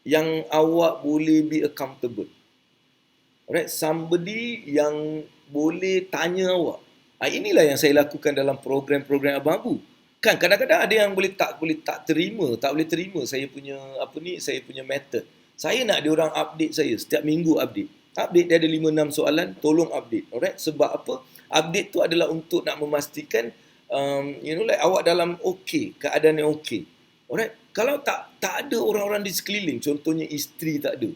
yang awak boleh be accountable. Alright, somebody yang boleh tanya awak. Inilah yang saya lakukan dalam program-program Abang Abu. Kan kadang-kadang ada yang boleh tak terima saya punya saya punya method. Saya nak diorang update saya setiap minggu update. Update dia ada 5-6 soalan, tolong update. Alright, sebab apa? Update tu adalah untuk nak memastikan awak dalam okey, keadaan yang okey. Alright, kalau tak ada orang-orang di sekeliling, contohnya isteri tak ada.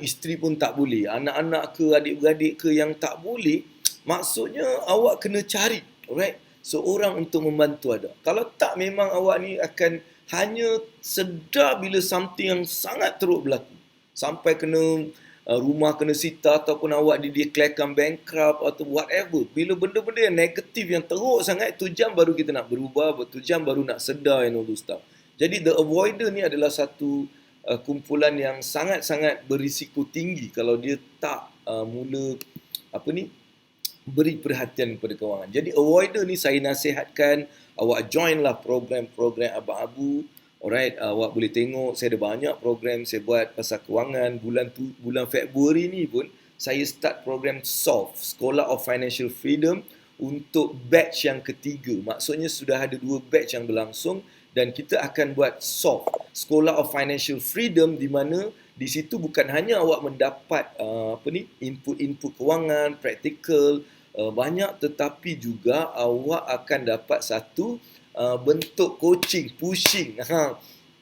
Isteri pun tak boleh, anak-anak ke adik-beradik ke yang tak boleh, maksudnya awak kena cari, alright, seorang untuk membantu ada. Kalau tak, memang awak ni akan hanya sedar bila something yang sangat teruk berlaku. Sampai kena rumah kena sita ataupun awak dideclarekan bankrupt atau whatever. Bila benda-benda yang negatif yang teruk sangat, tu jam baru kita nak berubah, tu jam baru nak sedar and all those stuff. Jadi the avoider ni adalah satu kumpulan yang sangat-sangat berisiko tinggi kalau dia tak mula beri perhatian kepada kewangan. Jadi avoider ni saya nasihatkan awak join lah program-program Abang Abu. Alright, awak boleh tengok saya ada banyak program saya buat pasal kewangan. Bulan Februari ni pun saya start program SOF, Sekolah of Financial Freedom, untuk batch yang ketiga. Maksudnya sudah ada 2 batch yang berlangsung dan kita akan buat SOF, Sekolah of Financial Freedom, di mana di situ bukan hanya awak mendapat input-input kewangan, praktikal, banyak, tetapi juga awak akan dapat satu bentuk pushing,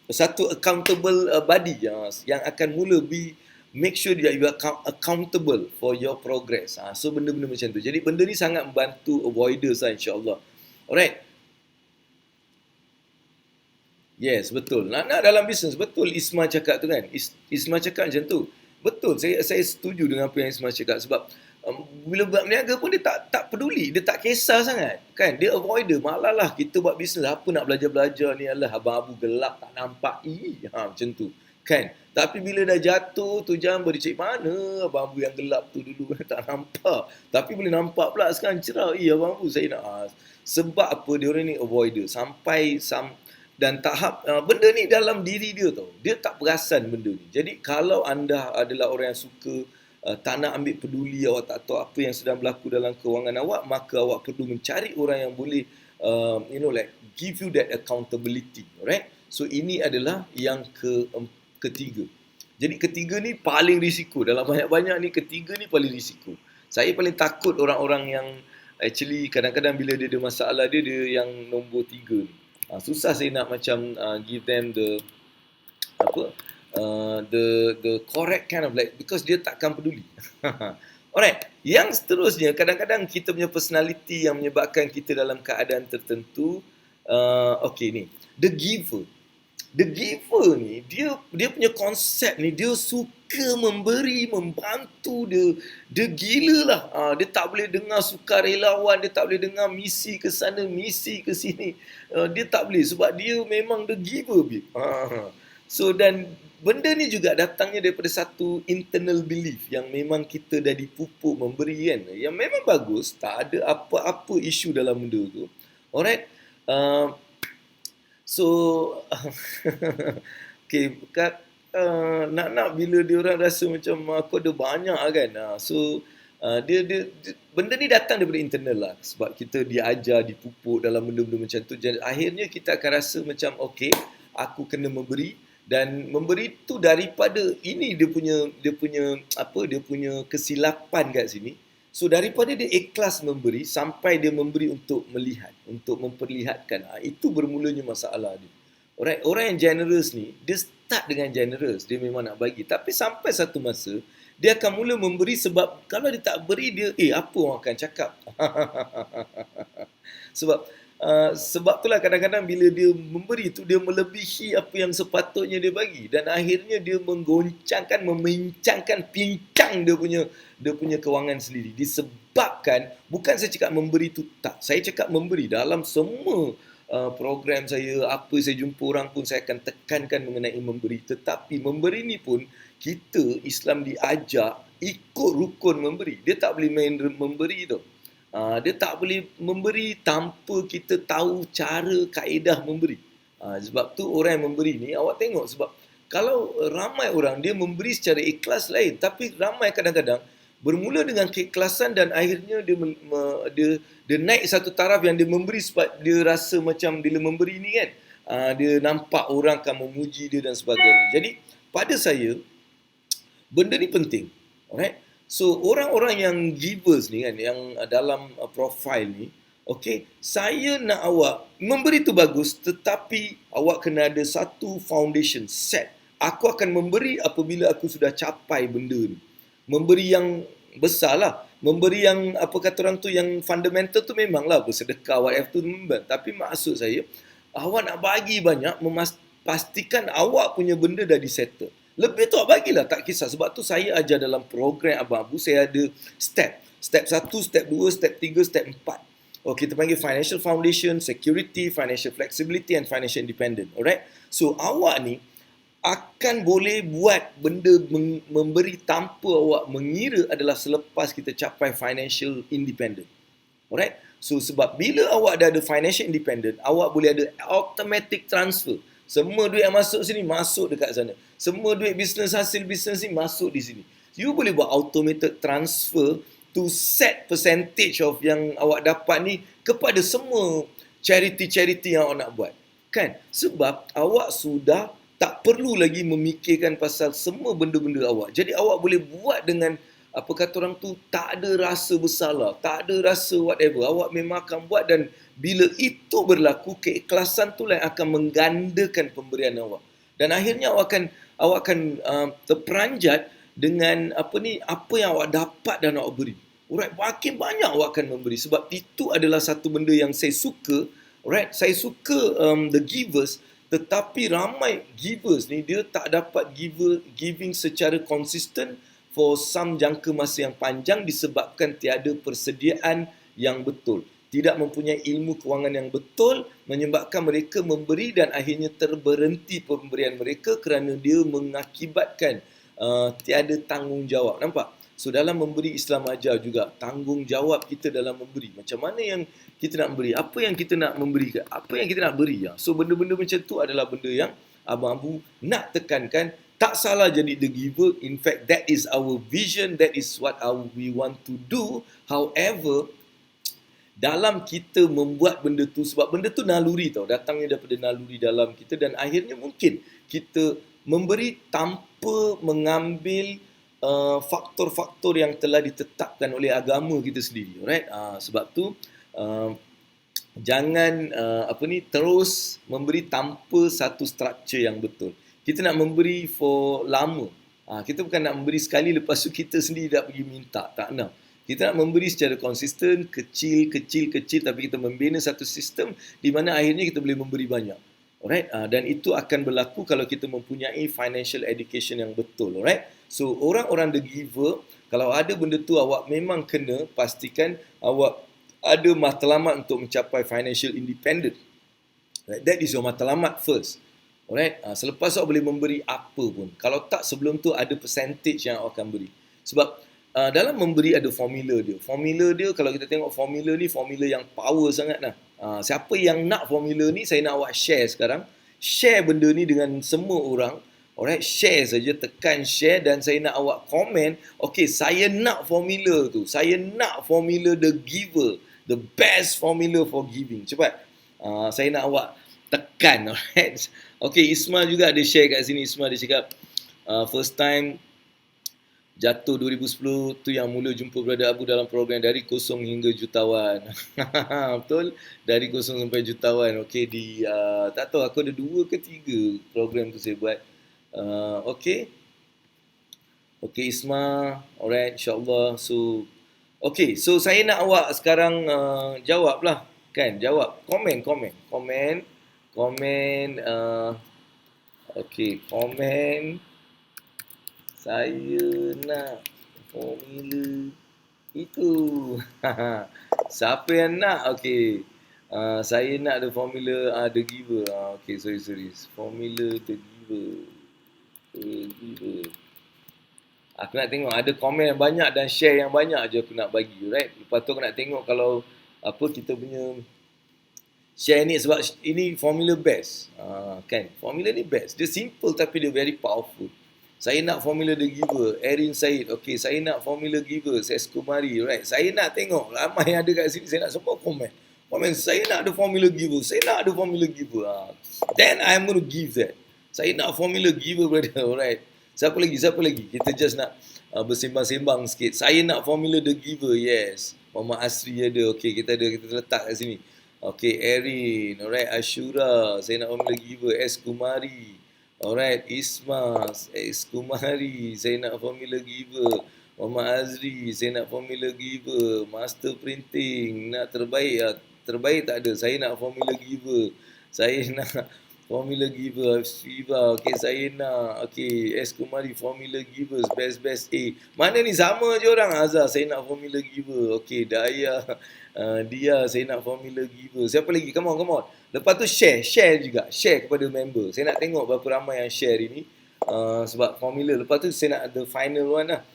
satu accountable body yang akan mula make sure that you are accountable for your progress. So benda-benda macam tu. Jadi benda ni sangat membantu avoiders lah, insyaAllah. Alright. Yes, betul. Nak dalam bisnes, betul Isma cakap tu kan. Isma cakap macam tu. Betul, saya setuju dengan apa yang Isma cakap. Sebab bila buat berniaga pun dia tak peduli, dia tak kisah sangat. Kan? Dia avoider, malah lah kita buat bisnes, apa nak belajar-belajar ni, alah abang-abu gelap tak nampak. Macam tu. Kan? Tapi bila dah jatuh tu jangan bercik mana abang-abu yang gelap tu dulu tak nampak. Tapi boleh nampak pula sekarang cerah. Abang-abu saya nak. Sebab apa dia orang ni avoider. Dan tahap benda ni dalam diri dia tau. Dia tak perasan benda ni. Jadi kalau anda adalah orang yang suka tak nak ambil peduli, awak tak tahu apa yang sedang berlaku dalam kewangan awak, maka awak perlu mencari orang yang boleh give you that accountability. Alright? So ini adalah yang ketiga. Jadi ketiga ni paling risiko. Dalam banyak-banyak ni ketiga ni paling risiko. Saya paling takut orang-orang yang actually kadang-kadang bila dia ada masalah dia yang nombor 3 ni. Susah saya nak macam give them the correct kind of because dia takkan peduli. Alright, yang seterusnya kadang-kadang kita punya personality yang menyebabkan kita dalam keadaan tertentu. Ni the giver ni dia punya konsep ni, dia suka memberi, membantu, dia gila lah. Dia tak boleh dengar sukarelawan, dia tak boleh dengar misi ke sana, misi ke sini. Dia tak boleh sebab dia memang the giver. So dan benda ni juga datangnya daripada satu internal belief yang memang kita dah dipupuk memberi kan. Yang memang bagus, tak ada apa-apa isu dalam benda tu. Alright. Okay, nak bila dia orang rasa macam aku ada banyak kan. Dia benda ni datang daripada internal lah, sebab kita diajar, dipupuk dalam benda-benda macam tu. Jadi akhirnya kita akan rasa macam okay, aku kena memberi, dan memberi tu daripada ini dia punya kesilapan kat sini. So daripada dia ikhlas memberi sampai dia memberi untuk melihat, untuk memperlihatkan, itu bermulanya masalah dia. Alright, orang yang generous ni, dia start dengan generous, dia memang nak bagi, tapi sampai satu masa dia akan mula memberi sebab kalau dia tak beri dia, apa orang akan cakap? Sebab itulah kadang-kadang bila dia memberi tu, dia melebihi apa yang sepatutnya dia bagi, dan akhirnya dia menggoncangkan, pincang dia punya kewangan sendiri. Disebabkan, bukan saya cakap memberi tu tak, saya cakap memberi dalam semua program saya, apa saya jumpa orang pun saya akan tekankan mengenai memberi. Tetapi memberi ni pun kita Islam diajar ikut rukun memberi. Dia tak boleh main memberi tu. Dia tak boleh memberi tanpa kita tahu cara kaedah memberi. Sebab tu orang yang memberi ni, awak tengok, sebab kalau ramai orang dia memberi secara ikhlas lain, tapi ramai kadang-kadang bermula dengan keikhlasan dan akhirnya dia naik satu taraf yang dia memberi sebab dia rasa macam bila memberi ni kan, dia nampak orang akan memuji dia dan sebagainya. Jadi pada saya benda ni penting. Alright. So orang-orang yang givers ni kan, yang dalam profile ni, okay, saya nak awak memberi tu bagus, tetapi awak kena ada satu foundation set. Aku akan memberi apabila aku sudah capai benda ni. Memberi yang besar lah. Memberi yang, apa kata orang tu, yang fundamental tu memanglah bersedekah, whatever tu. Tapi maksud saya, awak nak bagi banyak, pastikan awak punya benda dah disettle. Lebih tu bagilah, tak kisah. Sebab tu saya ajar dalam program Abang Abu, saya ada step. Step 1, step 2, step 3, step 4. Kita panggil financial foundation, security, financial flexibility and financial independent. Alright? So awak ni akan boleh buat benda memberi tanpa awak mengira adalah selepas kita capai financial independent. Alright? So sebab bila awak dah ada financial independent, awak boleh ada automatic transfer. Semua duit yang masuk sini, masuk dekat sana. Semua duit bisnes, hasil bisnes ni masuk di sini. You boleh buat automated transfer to set percentage of yang awak dapat ni kepada semua charity-charity yang awak nak buat. Kan? Sebab awak sudah tak perlu lagi memikirkan pasal semua benda-benda awak. Jadi awak boleh buat dengan, apa kata orang tu, tak ada rasa bersalah, tak ada rasa whatever. Awak memang akan buat, dan bila itu berlaku, keikhlasan tu lah yang akan menggandakan pemberian awak. Dan akhirnya awak akan terperanjat dengan apa yang awak dapat dan awak beri. Alright, makin banyak awak akan memberi sebab itu adalah satu benda yang saya suka. Alright, saya suka the givers, tetapi ramai givers ni dia tak dapat giving secara konsisten for some jangka masa yang panjang disebabkan tiada persediaan yang betul. Tidak mempunyai ilmu kewangan yang betul menyebabkan mereka memberi dan akhirnya terberhenti pemberian mereka kerana dia mengakibatkan tiada tanggungjawab. Nampak? So dalam memberi, Islam ajar juga tanggungjawab kita dalam memberi. Macam mana yang kita nak beri? Apa yang kita nak memberi? Apa yang kita nak beri? So benda-benda macam tu adalah benda yang Abang Abu nak tekankan. Tak salah jadi the giver. In fact, that is our vision. That is what we want to do. However, dalam kita membuat benda tu, sebab benda tu naluri tau, datangnya daripada naluri dalam kita dan akhirnya mungkin kita memberi tanpa mengambil faktor-faktor yang telah ditetapkan oleh agama kita sendiri, right? Sebab tu jangan terus memberi tanpa satu structure yang betul. Kita nak memberi for lama. Kita bukan nak memberi sekali lepas tu kita sendiri dah pergi minta, tak nak. Kita nak memberi secara konsisten, kecil, tapi kita membina satu sistem di mana akhirnya kita boleh memberi banyak. Alright, dan itu akan berlaku kalau kita mempunyai financial education yang betul. Alright, so orang-orang the giver, kalau ada benda tu awak memang kena pastikan awak ada matlamat untuk mencapai financial independent. Right? That is your matlamat first. Alright, selepas awak boleh memberi apa pun. Kalau tak, sebelum tu ada percentage yang awak akan beri. Sebab dalam memberi ada formula dia. Formula dia, kalau kita tengok formula ni, formula yang power sangat lah. Siapa yang nak formula ni, saya nak awak share sekarang. Share benda ni dengan semua orang. Alright, share saja, tekan share dan saya nak awak komen. Okay, saya nak formula tu. Saya nak formula the giver. The best formula for giving. Cepat. Saya nak awak tekan. Alright. Okay, Isma juga ada share kat sini. Isma dia cakap, first time jatuh 2010 tu yang mula jumpa Brother Abu dalam program dari kosong hingga jutawan. Betul? Dari kosong sampai jutawan. Okey, tak tahu aku ada 2 ke 3 program tu saya buat. Okey. Okey Isma. Alright, insyaAllah. So, okey, so saya nak awak sekarang jawablah. Kan, jawab. Komen. Okey, komen. Saya nak formula itu. Siapa yang nak? Okey. Saya nak the formula the giver. Okey, sorry. Formula the giver. Aku nak tengok ada komen yang banyak dan share yang banyak je aku nak bagi, right? Lepas tu aku nak tengok kalau kita punya share ni, sebab ini formula best. Kan? Formula ni best. Dia simple tapi dia very powerful. Saya nak formula the giver. Erin Said. Okay, saya nak formula giver. Ses Kumari. Right. Saya nak tengok. Ramai yang ada kat sini. Saya nak semua komen. Saya nak ada formula giver. Then I'm going to give that. Saya nak formula giver, brother. Alright. Siapa lagi? Kita just nak bersembang-sembang sikit. Saya nak formula the giver. Yes. Mama Asri ada. Okay, kita letak kat sini. Okay, Erin. Alright. Ashura. Saya nak formula giver. S Kumari. Alright, Isma, Kumari, saya nak formula giver. Mama Azri, saya nak formula giver. Master Printing, nak terbaik. Terbaik tak ada, saya nak formula giver. Saya nak formula giver. Fiba, okay, saya nak. Okay, Kumari, formula givers. Best A. Mana ni sama je orang. Azhar, saya nak formula giver. Okay, Daya, Dia, saya nak formula giver. Siapa lagi? Come on. Lepas tu share juga. Share kepada member. Saya nak tengok berapa ramai yang share ini. Sebab formula. Lepas tu saya nak the final one lah.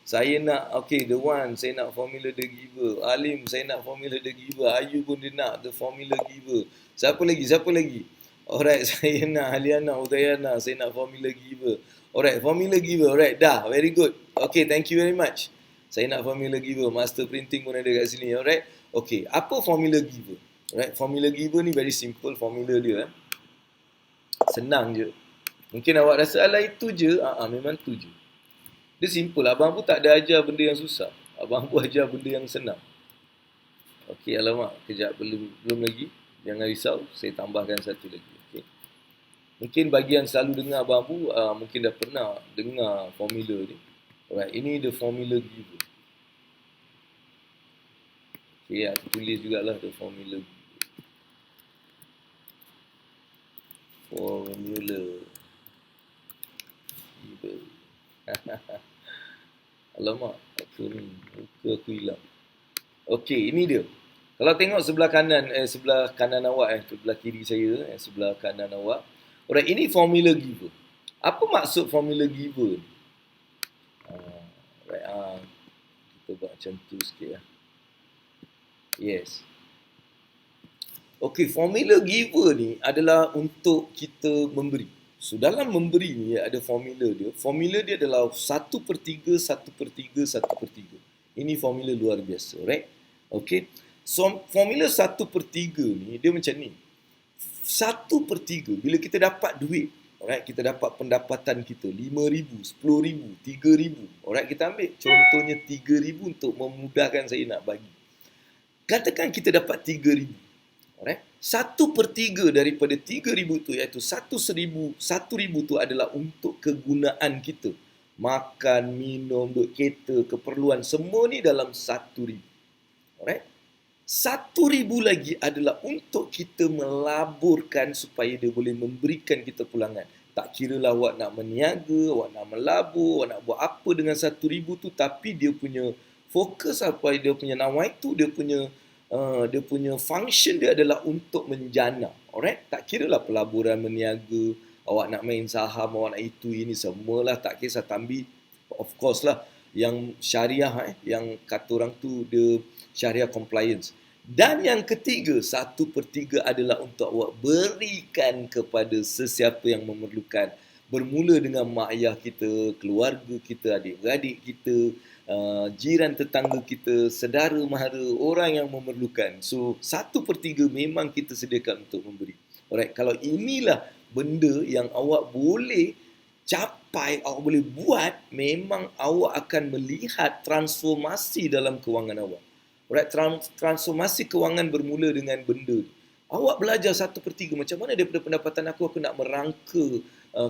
Saya nak, okay, the one. Saya nak formula the giver. Alim, saya nak formula the giver. Ayu pun dia nak the formula giver. Siapa lagi? Alright, saya nak Haliana, Udayana. Saya nak formula giver. Alright, formula giver. Alright, dah. Very good. Okay, thank you very much. Saya nak formula giver. Master Printing pun ada kat sini. Alright. Okay, apa formula giver? Right, formula giver ni very simple formula dia. Senang je. Mungkin awak rasa alah itu je. Memang tu je. Dia simple. Abang pun tak ada ajar benda yang susah. Abang pun ajar benda yang senang. Okey, alamak, kejap belum lagi. Jangan risau, saya tambahkan satu lagi. Okay. Mungkin bagi yang selalu dengar Abang Abu, mungkin dah pernah dengar formula ni. Alright, ini the formula giver. Okay, aku tulis jugalah the formula giver. Alamak, muka aku hilang. Okey, ini dia. Kalau tengok sebelah kanan awak sebelah kiri saya, sebelah kanan awak. Alright, ini formula giver. Apa maksud formula giver? Alright, kita buat macam tu sikit lah. Yes. Okey, formula giver ni adalah untuk kita memberi. So, dalam memberi ni ada formula dia. Formula dia adalah 1/3, 1/3, 1/3. Ini formula luar biasa, right? Okey. So, formula 1/3 ni dia macam ni. 1/3 bila kita dapat duit, alright, kita dapat pendapatan kita 5,000, 10,000, 3,000. Alright, kita ambil contohnya 3,000 untuk memudahkan saya nak bagi. Katakan kita dapat 3,000. Alright. 1/3 daripada 3,000 tu iaitu 1,000 tu adalah untuk kegunaan kita. Makan, minum, duduk kereta, keperluan, semua ni dalam 1,000. Alright. 1,000 lagi adalah untuk kita melaburkan supaya dia boleh memberikan kita pulangan. Tak kiralah awak nak meniaga, awak nak melabur, awak nak buat apa dengan 1,000 tu, tapi dia punya fokus apa, dia punya nawaitu, dia punya function dia adalah untuk menjana. Alright? Tak kiralah pelaburan, meniaga, awak nak main saham, awak nak itu, ini semualah, tak kisah. Tapi of course lah, yang syariah, yang kata orang tu, dia syariah compliance. Dan yang ketiga, 1/3 adalah untuk awak berikan kepada sesiapa yang memerlukan. Bermula dengan mak ayah kita, keluarga kita, adik-beradik kita, jiran tetangga kita, saudara mara, orang yang memerlukan. So, 1/3 memang kita sediakan untuk memberi. Alright, kalau inilah benda yang awak boleh capai, awak boleh buat, memang awak akan melihat transformasi dalam kewangan awak. Alright, transformasi kewangan bermula dengan benda. Awak belajar 1/3 macam mana daripada pendapatan aku nak merangka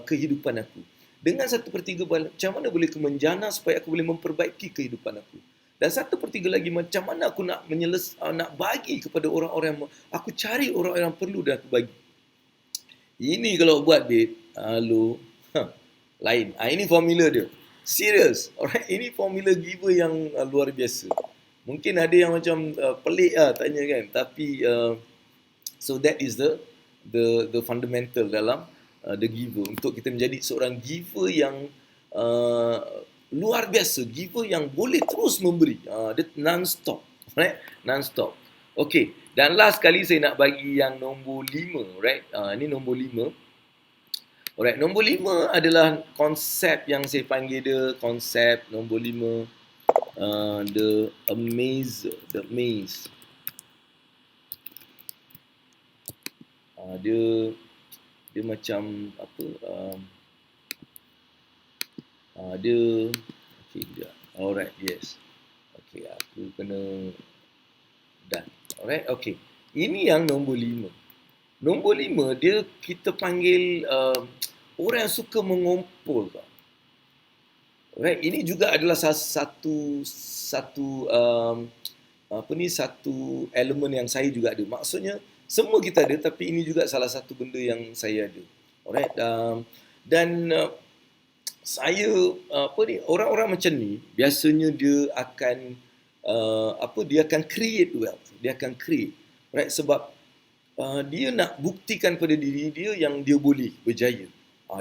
kehidupan aku. Dengan 1/3 macam mana boleh aku menjana supaya aku boleh memperbaiki kehidupan aku. Dan 1/3 lagi macam mana aku nak nak bagi kepada orang-orang yang aku cari orang-orang yang perlu dan aku bagi. Ini kalau buat babe, lain. Ini formula dia. Serius. Alright, ini formula giver yang luar biasa. Mungkin ada yang macam pelik tanya kan, tapi so that is the fundamental dalam the giver, untuk kita menjadi seorang giver yang luar biasa, giver yang boleh terus memberi, dia non-stop, right? Non-stop. Okay, dan last kali saya nak bagi yang nombor 5, right? Ini nombor 5. Alright, nombor 5 adalah konsep yang saya panggil dia konsep nombor 5, the amaze. Dia macam apa? Dia okey juga. Alright, yes. Okey, aku kena done. Alright, okey. Ini yang nombor 5. Nombor 5 dia kita panggil orang yang suka mengumpul. Alright, ini juga adalah satu elemen yang saya juga ada. Maksudnya semua kita ada, tapi ini juga salah satu benda yang saya ada. Alright, dan saya orang-orang macam ni biasanya dia akan dia akan create wealth, dia akan create, right? Sebab dia nak buktikan pada diri dia yang dia boleh berjaya,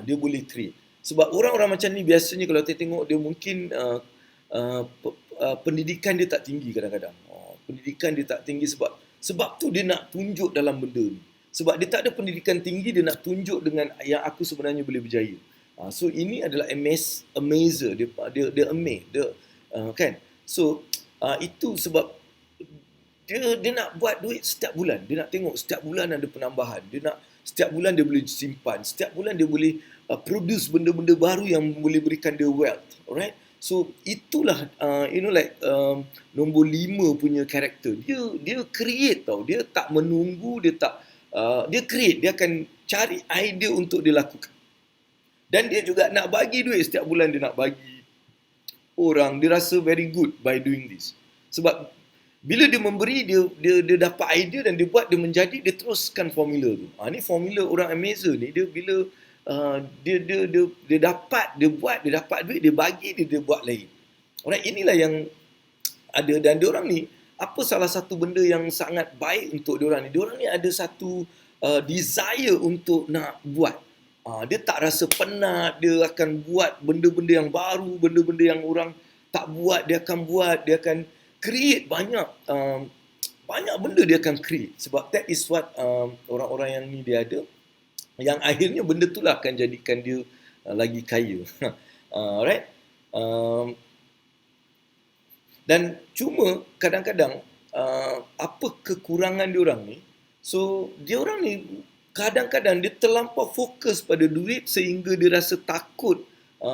dia boleh create. Sebab orang-orang macam ni biasanya kalau kita tengok dia mungkin pendidikan dia tak tinggi kadang-kadang. Pendidikan dia tak tinggi sebab tu dia nak tunjuk dalam benda ni. Sebab dia tak ada pendidikan tinggi, dia nak tunjuk dengan yang aku sebenarnya boleh berjaya. So ini adalah amazer, dia amaze, kan? So itu sebab dia nak buat duit setiap bulan. Dia nak tengok setiap bulan ada penambahan. Dia nak setiap bulan dia boleh simpan, setiap bulan dia boleh produce benda-benda baru yang boleh berikan dia wealth. Alright? So itulah nombor 5 punya karakter. Dia create tau. Dia tak menunggu, dia create, dia akan cari idea untuk dia lakukan. Dan dia juga nak bagi duit setiap bulan, dia nak bagi. orang, dia rasa very good by doing this. Sebab bila dia memberi, dia dapat idea dan dia buat, dia menjadi, dia teruskan formula tu. Ni formula orang Amazon ni, dia bila dia dapat, dia buat, dia dapat duit, dia bagi, dia buat lain. Alright, inilah yang ada. Dan diorang ni, apa salah satu benda yang sangat baik untuk diorang ni? Diorang ni ada satu desire untuk nak buat. Dia tak rasa penat, dia akan buat benda-benda yang baru, benda-benda yang orang tak buat, dia akan buat, dia akan create banyak benda dia akan create. Sebab that is what orang-orang yang ni dia ada, yang akhirnya benda tu lah akan jadikan dia lagi kaya. Alright. Dan cuma kadang-kadang apa kekurangan diorang ni, so diorang ni kadang-kadang dia terlampau fokus pada duit sehingga dia rasa takut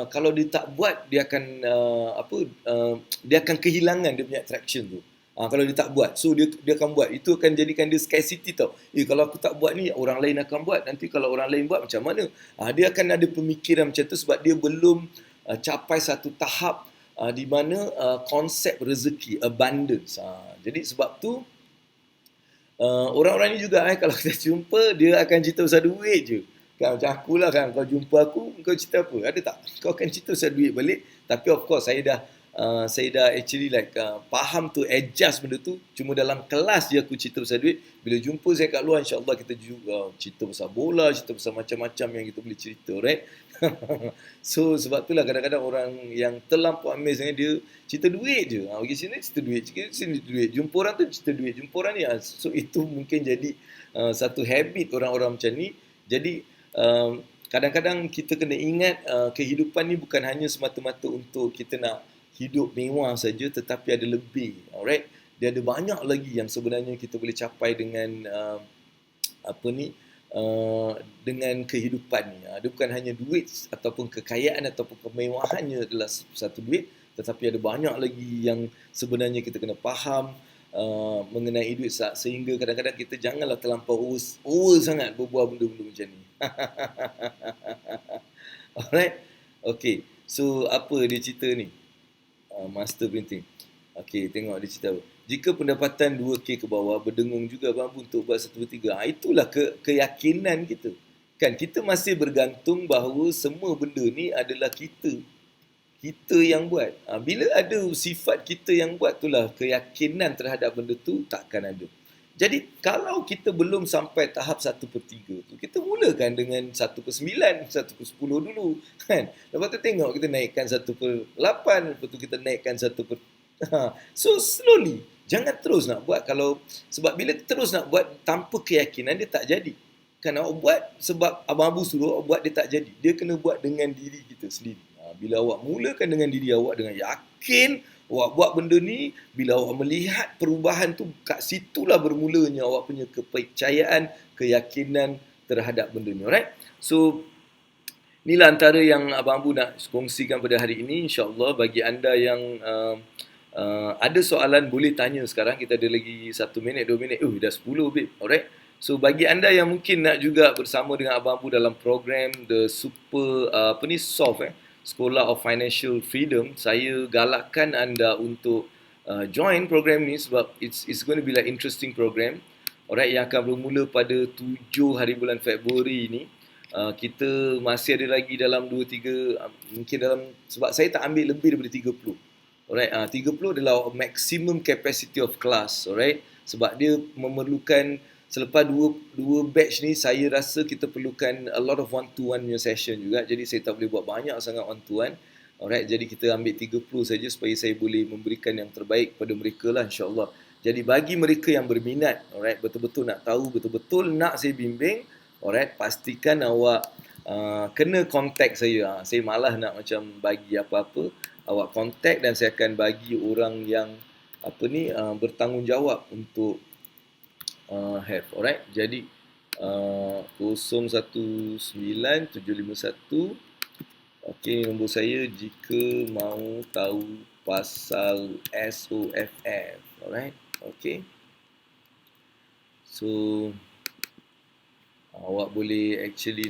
kalau dia tak buat, dia akan dia akan kehilangan dia punya attraction tu. Kalau dia tak buat, so dia akan buat. Itu akan jadikan dia scarcity tau. Kalau aku tak buat ni, orang lain akan buat. Nanti kalau orang lain buat, macam mana? Dia akan ada pemikiran macam tu sebab dia belum capai satu tahap di mana konsep rezeki, abundance. Jadi sebab tu orang-orang ni juga kalau kita jumpa, dia akan cerita pasal duit je. Kan, macam akulah kan, kau jumpa aku, kau cerita apa? Ada tak? Kau akan cerita pasal duit balik. Tapi of course, saya dah actually faham tu, adjust benda tu. Cuma dalam kelas je aku cerita pasal duit. Bila jumpa saya kat luar, insyaAllah kita juga cerita pasal bola, cerita pasal macam-macam yang kita boleh cerita, right? So sebab itulah kadang-kadang orang yang terlampau amazed dengan dia cerita duit je. Pergi sini cerita duit, sini duit. Jumpa orang tu cerita duit, jumpa orang ni. So itu mungkin jadi satu habit orang-orang macam ni. Jadi kadang-kadang kita kena ingat kehidupan ni bukan hanya semata-mata untuk kita nak hidup mewah saja, tetapi ada lebih. Alright, dia ada banyak lagi yang sebenarnya kita boleh capai dengan dengan kehidupan ni. Dia bukan hanya duit ataupun kekayaan ataupun kemewahannya adalah satu duit, tetapi ada banyak lagi yang sebenarnya kita kena faham mengenai duit, sehingga kadang-kadang kita janganlah terlampau over sangat berbual benda-benda macam ni. Alright, okay. So apa dia cerita ni? Master printing. Okey, tengok dia cerita. Jika pendapatan 2K ke bawah, berdengung juga bambu untuk buat 1/3. Itulah keyakinan kita. Kan kita masih bergantung bahawa semua benda ni adalah kita yang buat. Bila ada sifat kita yang buat, itulah keyakinan terhadap benda tu takkan ada. Jadi kalau kita belum sampai tahap 1/3 tu, kita mulakan dengan 1/9, 1/10 dulu, kan? Lepas tu tengok kita naikkan 1/8, lepas tu kita naikkan 1/... So slowly, jangan terus nak buat. Sebab bila terus nak buat tanpa keyakinan, dia tak jadi. Kan awak buat sebab Abang Abu suruh awak buat, dia tak jadi. Dia kena buat dengan diri kita sendiri. Bila awak mulakan dengan diri awak, dengan yakin awak buat benda ni, bila awak melihat perubahan tu, kat situlah bermulanya awak punya kepercayaan, keyakinan terhadap benda ni. Alright? So, inilah antara yang Abang Abu nak kongsikan pada hari ini. InsyaAllah bagi anda yang ada soalan, boleh tanya sekarang. Kita ada lagi 1 minit, 2 minit. Dah 10, babe. Alright? So, bagi anda yang mungkin nak juga bersama dengan Abang Abu dalam program The Super, Scholar of Financial Freedom, saya galakkan anda untuk join program ni sebab it's going to be like interesting program. Alright, yang akan bermula pada 7 hari bulan Februari ni. Kita masih ada lagi dalam 2-3, mungkin dalam, sebab saya tak ambil lebih daripada 30. Alright, 30 adalah maximum capacity of class. Alright, sebab dia memerlukan, selepas dua batch ni, saya rasa kita perlukan a lot of one-to-one punya session juga. Jadi saya tak boleh buat banyak sangat one-to-one. Alright, jadi kita ambil 30 saja supaya saya boleh memberikan yang terbaik kepada mereka lah, insyaAllah. Jadi bagi mereka yang berminat, alright, betul-betul nak tahu, betul-betul nak saya bimbing, alright, pastikan awak kena contact saya. Saya malah nak macam bagi apa-apa. Awak contact dan saya akan bagi orang yang bertanggungjawab untuk have. Alright, jadi 019751. Okey, nombor saya jika mau tahu pasal SOFF. Alright, okey. So awak boleh actually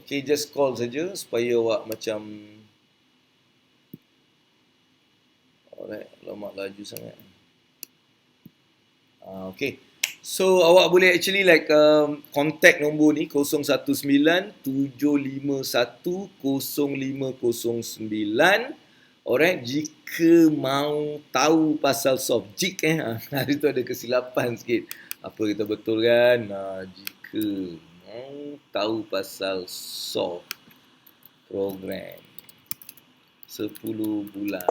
Okay, just call saja supaya awak macam alright, lama laju sangat. Okay. So awak boleh actually like contact nombor ni 019-751-0509. Alright, jika mau tahu pasal soft jig hari tu ada kesilapan sikit. Apa kita betulkan? Jika mau tahu pasal soft program 10 bulan.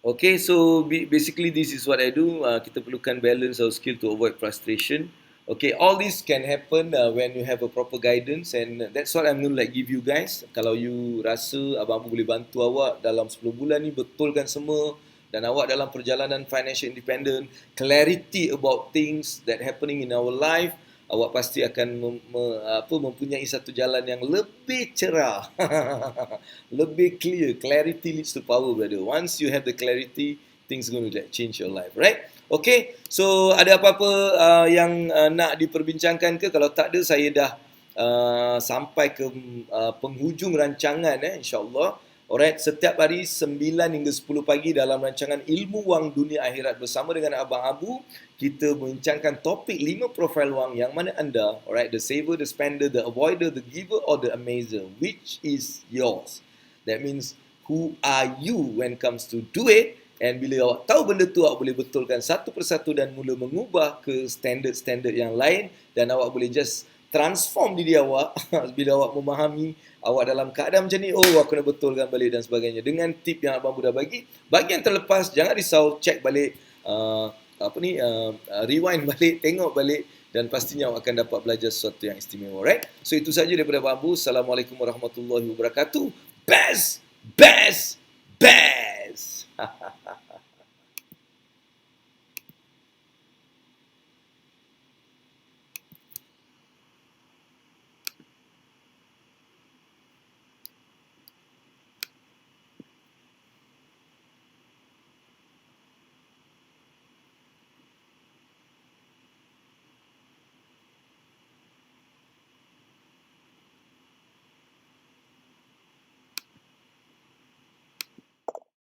Okay, so basically this is what I do. Kita perlukan balance our skill to avoid frustration. Okay, all this can happen when you have a proper guidance, and that's what I'm going to like give you guys. Kalau you rasa Abang Abu boleh bantu awak dalam 10 bulan ni betulkan semua, dan awak dalam perjalanan financial independent, clarity about things that happening in our life, awak pasti akan mempunyai satu jalan yang lebih cerah. Lebih clear. Clarity leads to power, brother. Once you have the clarity, things going to change your life, right? Okay, so ada apa-apa yang nak diperbincangkan ke? Kalau tak ada, saya dah sampai ke penghujung rancangan, insyaAllah. Alright, setiap hari 9 hingga 10 pagi dalam rancangan Ilmu Wang Dunia Akhirat bersama dengan Abang Abu, kita membincangkan topik 5 profil wang yang mana anda, alright, the saver, the spender, the avoider, the giver or the amazer, which is yours. That means who are you when comes to duit, and bila awak tahu benda tu, awak boleh betulkan satu persatu dan mula mengubah ke standard-standard yang lain, dan awak boleh just transform diri awak bila awak memahami awak dalam keadaan macam ni, aku kena betulkan balik dan sebagainya dengan tip yang Abang Buddha bagi. Bagi yang terlepas, jangan risau, check balik rewind balik, tengok balik, dan pastinya awak akan dapat belajar sesuatu yang istimewa, right? So itu saja daripada Abang Abu. Assalamualaikum warahmatullahi wabarakatuh. Best